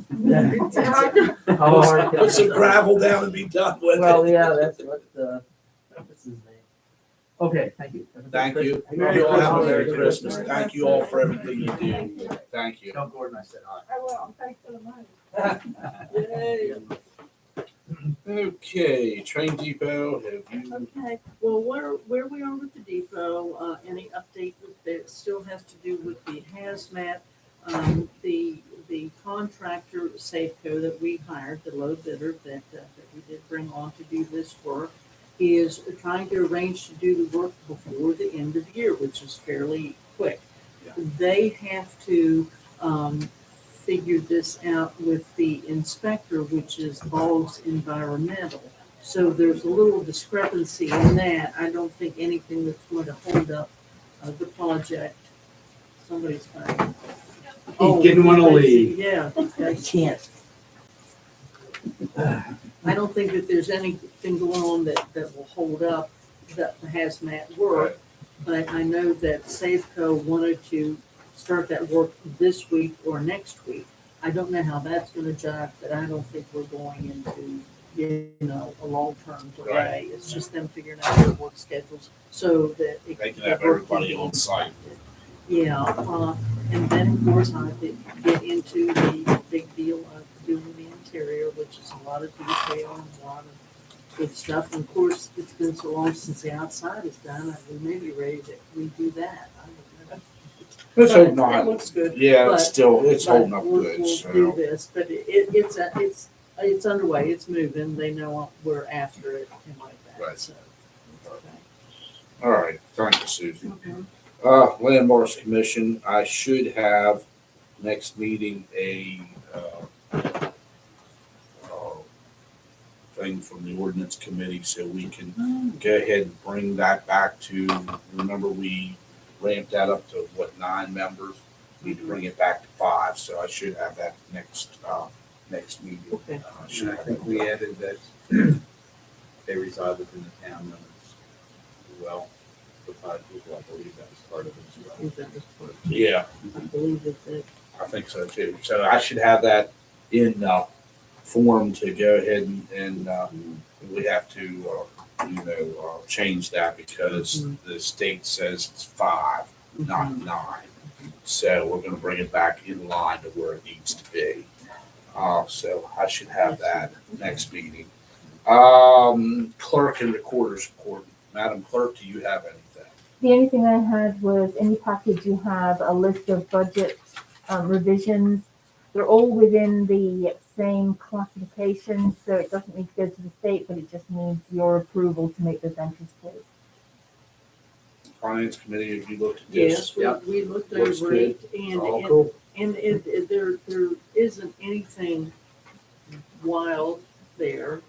how hard can Put some I- gravel down and be done with Well, it. yeah, that's what's his name? Okay, thank you. Thank you. Merry You all have a Christmas. Merry Christmas. Thank you all for everything you do. Thank you. Tell Gordon I said hi. I will, thanks for the money. Yay. Okay, Train Depot, have you, Okay, well, where we are with the depot, any update that still has to do with the hazmat, the contractor Safeco that we hired, the low bidder that we did bring on to do this work, is trying to arrange to do the work before the end of the year, which is fairly quick. They have to, figure this out with the inspector, which is Boggs Environmental. So there's a little discrepancy in that. I don't think anything that's going to hold up the project. Somebody's fine. Oh, didn't wanna crazy. leave. Yeah. I can't. I don't think that there's anything going on that will hold up the hazmat work. But I know that Safeco wanted to start that work this week or next week. I don't know how that's gonna jive, but I don't think we're going into, a long-term delay. It's just them figuring out their work schedules so that. They can have everybody on site. Yeah, and then of course I did get into the big deal of doing the interior, which is a lot of detail and a lot of good stuff. And of course, it's been so long since the outside is done, we may be ready to redo that. I don't know. Let's hope It not. looks good. Yeah, but- it's still, it's but holding up we'll- good, We'll so. do this, but it's underway, it's moving, they know we're after it and like that, Right. so. All right, thank you, Susan. Okay. Landmarks Commission, I should have next meeting a, thing from the ordinance committee, so we can go ahead and bring that back to, remember we ramped that up to what, 9 members? We need to bring it back to 5, so I should have that next meeting. Okay. I should I have think we added that they reside within the town limits as well. The 5 people, I believe that was part of it as I well. think that was part of it. Yeah. I believe that. I think so too. So I should have that in form to go ahead and we have to, change that because the state says it's 5, not 9. So we're gonna bring it back in line to where it needs to be. So I should have that next meeting. Clerk and recorder's report. Madam Clerk, do you have anything? The only thing I had was in the package, you have a list of budget revisions. They're all within the same classification, so it doesn't need to go to the state, but it just needs your approval to make those entries, please. Finance Committee, have you looked at this? Yes, we looked Looks over good. it and, All and, cool. and there isn't anything wild there,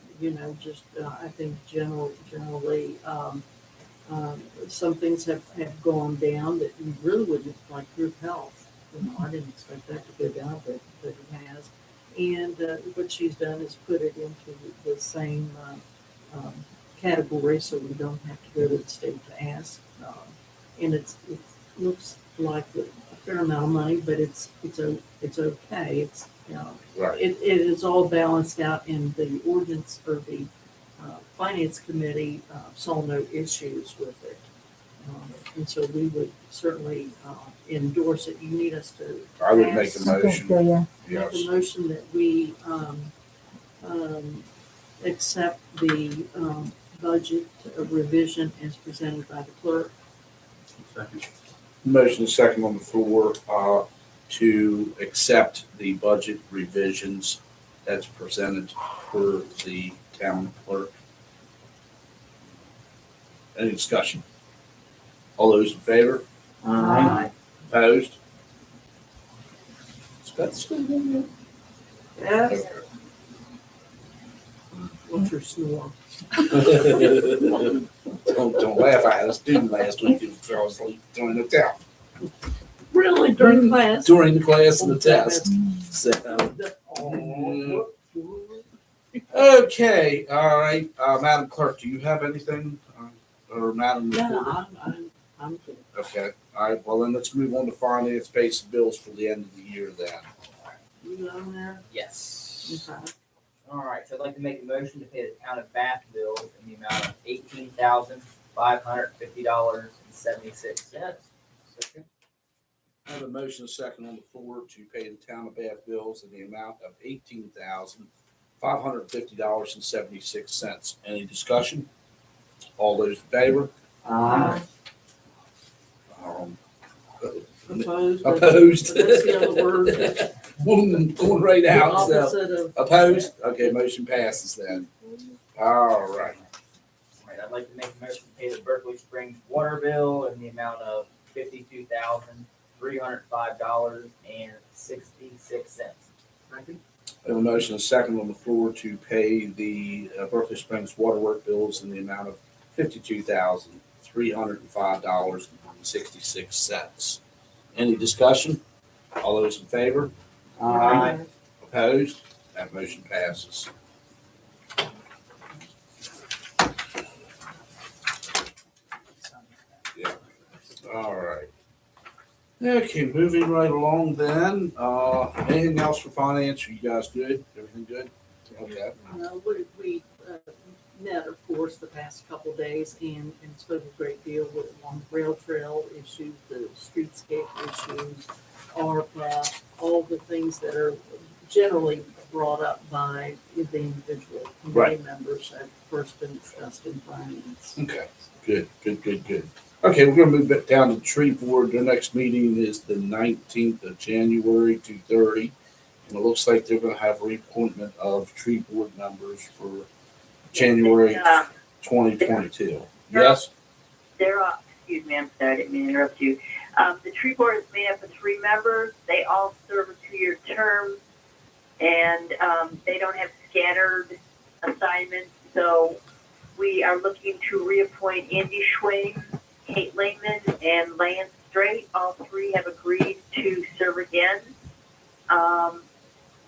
just, I think generally, some things have gone down that you really wouldn't, like group health. I didn't expect that to go down, but it has. And, what she's done is put it into the same, category, so we don't have to go to the state to ask. And it looks like a fair amount of money, but it's okay. It's, Right. it is all balanced out in the ordinance or the finance committee saw no issues with it. And so we would certainly endorse it. You need us to. I would make a pass- I think motion. so, yeah. Make Yes. a motion that we accept the budget revision as presented by the clerk. Second. Motion is second on the floor to accept the budget revisions as presented for the town clerk. Any discussion? All those in favor? Opposed? Is Beth still in there? Yes. What's your snore? Don't laugh. I had a student last week who fell asleep during the test. Really, during class? During the class and the test. So, Oh. okay, all right. Madam Clerk, do you have anything? Or Madam No, Recorder? I'm good. Okay, all right. Well, then let's move on to finance, pay some bills for the end of the year then. You on there? Yes. Okay. All right, so I'd like to make a motion to pay the town of Bath bills in the amount of $18,550.76. I have a motion second on the floor to pay the town of Bath bills in the amount of $18,550.76. Any discussion? All those in favor? Opposed? Opposed? But that's the other word. Going right out, so. Opposite of. Opposed? Okay, motion passes then. All right. All right, I'd like to make a motion to pay the Berkeley Springs water bill in the amount of $52,305.66. I have a motion second on the floor to pay the Berkeley Springs waterwork bills in the amount of $52,305.66. Any discussion? All those in favor? Aye. Opposed? That motion passes. All right. Okay, moving right along then. Anything else for finance? You guys good? Everything good? Okay. We met, of course, the past couple of days and spoke a great deal with on the rail trail issues, the streetscape issues, ARPA, all the things that are generally brought up by the individual committee Right. members have first been discussed in finance. Okay, good. Okay, we're gonna move it down to the tree board. Their next meeting is the 19th of January, 2:30. And it looks like they're gonna have reappointment of tree board members for January 2022. Yes? Excuse me, I'm sorry, I didn't mean to interrupt you. The tree board is made up of 3 members. They all serve a 2-year term, and they don't have scattered assignments. So we are looking to reappoint Andy Schwing, Kate Lehman, and Lance Strait. All 3 have agreed to serve again.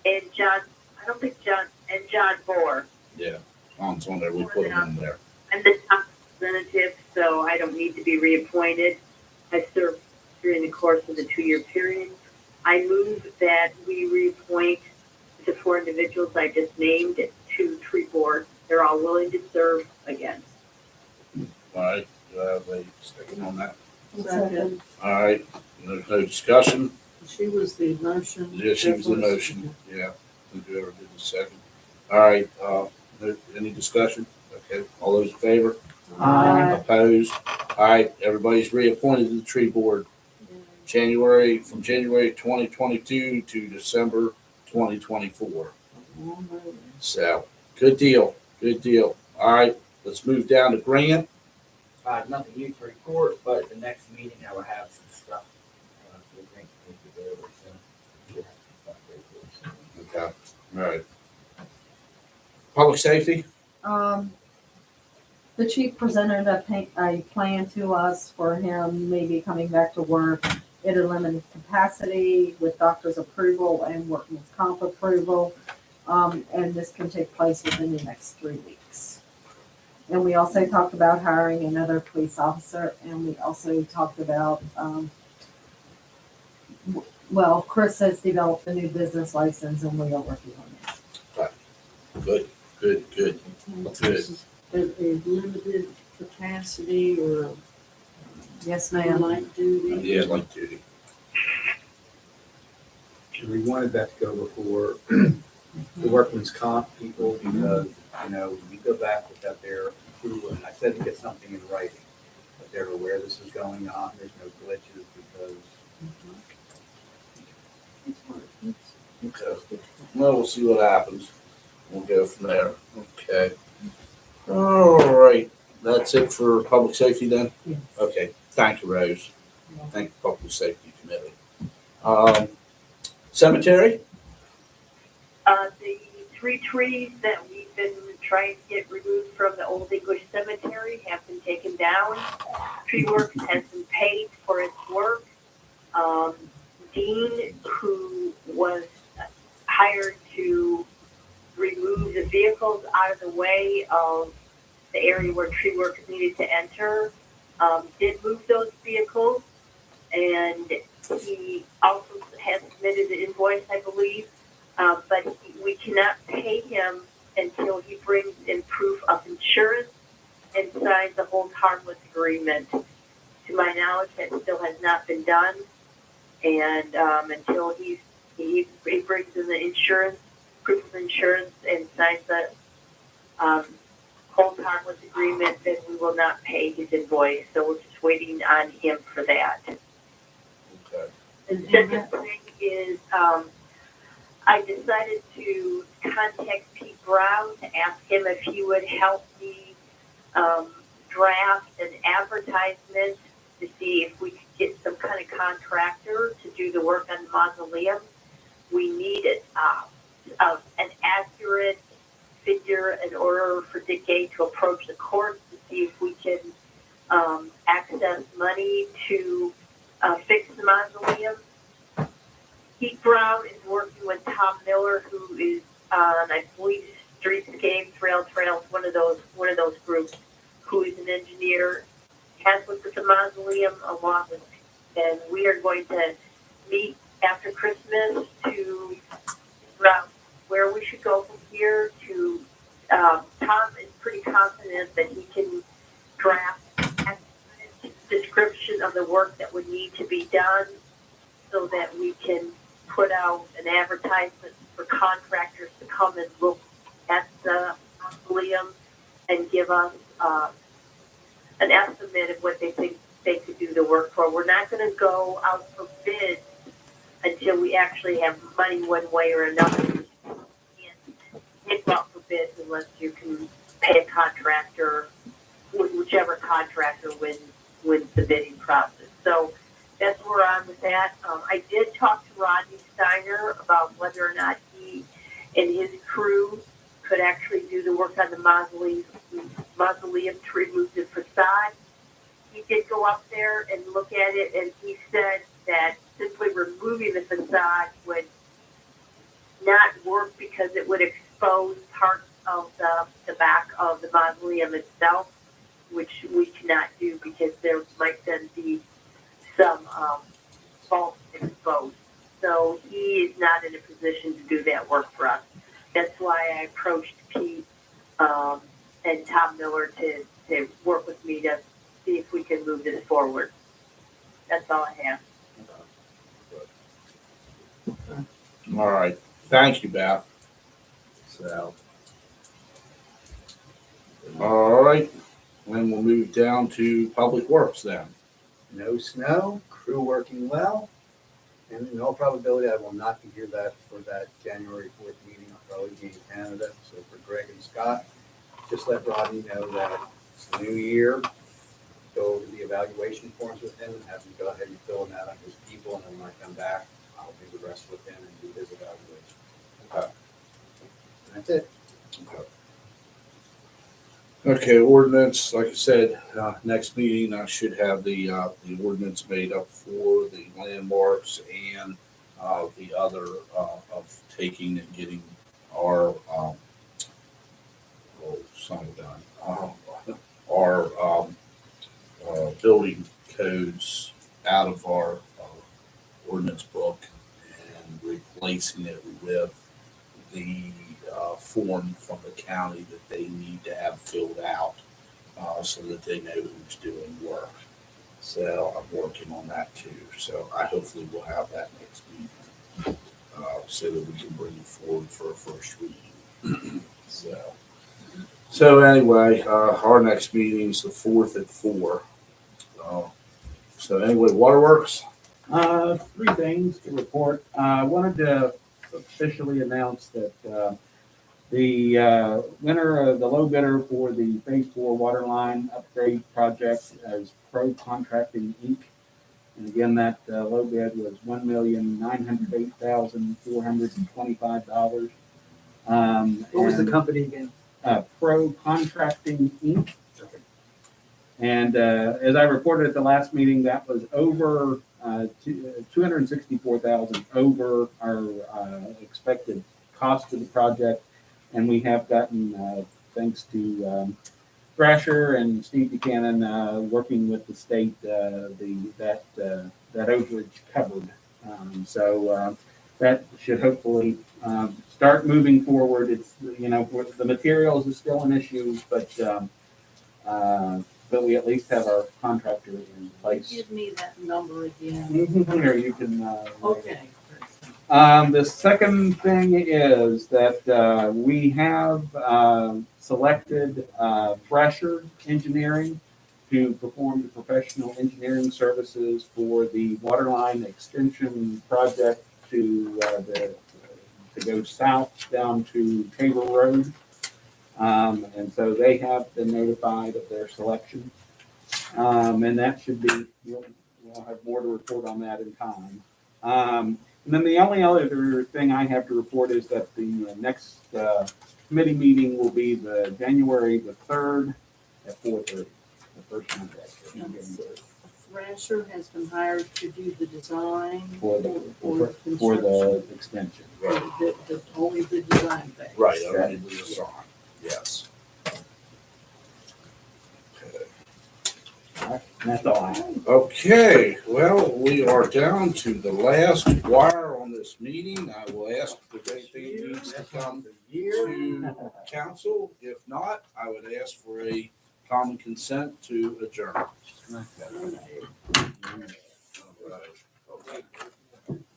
And John Bohr. Yeah, John's on there. We put him in there. I'm the top representative, so I don't need to be reappointed. I served during the course of the 2-year period. I move that we reappoint the 4 individuals I just named to tree board. They're all willing to serve again. All right, do I have a second on that? Second. All right, there's no discussion. She was the motion. Yeah, she was the motion. Yeah, whoever did the second. All right, any discussion? Okay, all those in favor? Aye. Opposed? All right, everybody's reappointed to the tree board. From January 2022 to December 2024. So, good deal. All right, let's move down to Grant. Nothing new to report, but at the next meeting I will have some stuff. For the grant committee to go over, so should have some stuff very good. Okay, all right. Public safety? The chief presented a plan to us for him maybe coming back to work at a limited capacity with doctor's approval and workman's comp approval. And this can take place within the next 3 weeks. And we also talked about hiring another police officer, and we also talked about, Chris has developed a new business license and we are working on it. Good. This is a limited capacity or Yes, ma'am. light duty. Yeah, light duty. And we wanted that to go before the workman's comp people because, you go back with their approval, and I said to get something in writing, that they're aware this is going on, there's no glitches because Okay. Well, we'll see what happens. We'll go from there. Okay. All right. That's it for public safety then? Yes. Okay. Thank you, Rose. Thank you, Public Safety Committee. Cemetery? The 3 trees that we've been trying to get removed from the Old English Cemetery have been taken down. Tree Works has been paid for its work. Dean, who was hired to remove the vehicles out of the way of the area where Tree Works needed to enter, did move those vehicles, and he also has submitted an invoice, I believe, but we cannot pay him until he brings in proof of insurance and signs a hold harmless agreement. To my knowledge, that still has not been done, and until he brings in the insurance, proof of insurance, and signs the hold harmless agreement, then we will not pay his invoice. So we're just waiting on him for that. Okay. The second thing is, I decided to contact Pete Brown to ask him if he would help me draft an advertisement to see if we could get some kind of contractor to do the work on the mausoleum. We needed an accurate figure in order for Dick Gay to approach the court to see if we can access money to fix the mausoleum. Pete Brown is working with Tom Miller, who is on, I believe, Streetscape, Trails, one of those groups, who is an engineer, has looked at the mausoleum along with, and we are going to meet after Christmas to figure out where we should go from here to, Tom is pretty confident that he can draft a description of the work that would need to be done so that we can put out an advertisement for contractors to come and look at the mausoleum and give us an estimate of what they think they could do the work for. We're not going to go out for bids until we actually have money one way or another. Can't go out for bids unless you can pay a contractor, whichever contractor wins the bidding process. So that's where I'm with that. I did talk to Rodney Steiner about whether or not he and his crew could actually do the work on the mausoleum to remove the facade. He did go up there and look at it, and he said that simply removing the facade would not work because it would expose parts of the back of the mausoleum itself, which we cannot do because there might then be some fault exposed. So he is not in a position to do that work for us. That's why I approached Pete and Tom Miller to work with me to see if we can move this forward. That's all I have. All right. Thank you, Beth. So, All right. Then we'll move down to Public Works then. no snow, crew working well, and in all probability, I will not be here for that January 4th meeting. I'll probably be in Canada. So for Greg and Scott, just let Rodney know that it's the new year. Go over the evaluation forms with him and have him go ahead and fill them out on his people, and then when I come back, I'll do the rest with him and do his evaluation. Okay. And that's it. Okay, ordinance, like I said, next meeting, I should have the ordinance made up for the landmarks and the other of taking and getting our, sign done, our building codes out of our ordinance book and replacing it with the form from the county that they need to have filled out so that they know who's doing work. So I'm working on that too. So I hopefully will have that next meeting so that we can bring it forward for a first reading. So anyway, our next meeting is the 4th at 4. So anyway, Waterworks. 3 things to report. I wanted to officially announce that the winner, the low bidder for the Phase 4 water line upgrade project is Pro Contracting Inc. And again, that low bid was $1,908,425. What was the company again? Pro Contracting Inc. And as I reported at the last meeting, that was over $264,000 over our expected cost of the project. And we have gotten, thanks to Thrasher and Steve Buchanan, working with the state, that overage covered. So that should hopefully start moving forward. It's, the materials is still an issue, but we at least have our contractor in place. Give me that number again. Or you can. Okay. The second thing is that we have selected Thrasher Engineering to perform the professional engineering services for the waterline extension project to go south down to Tabor Road. And so they have been notified of their selection. And that should be, we'll have more to report on that in time. And then the only other thing I have to report is that the next committee meeting will be the January the 3rd at 4:30. The first Monday. Rasher has been hired to do the design. For the, For for the extension. Only the design phase. Right, only the design, yes. That's all I have. Okay, well, we are down to the last wire on this meeting. I will ask if anything needs to come to council. If not, I would ask for a common consent to adjourn.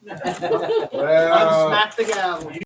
Well, Unsmack the gavel.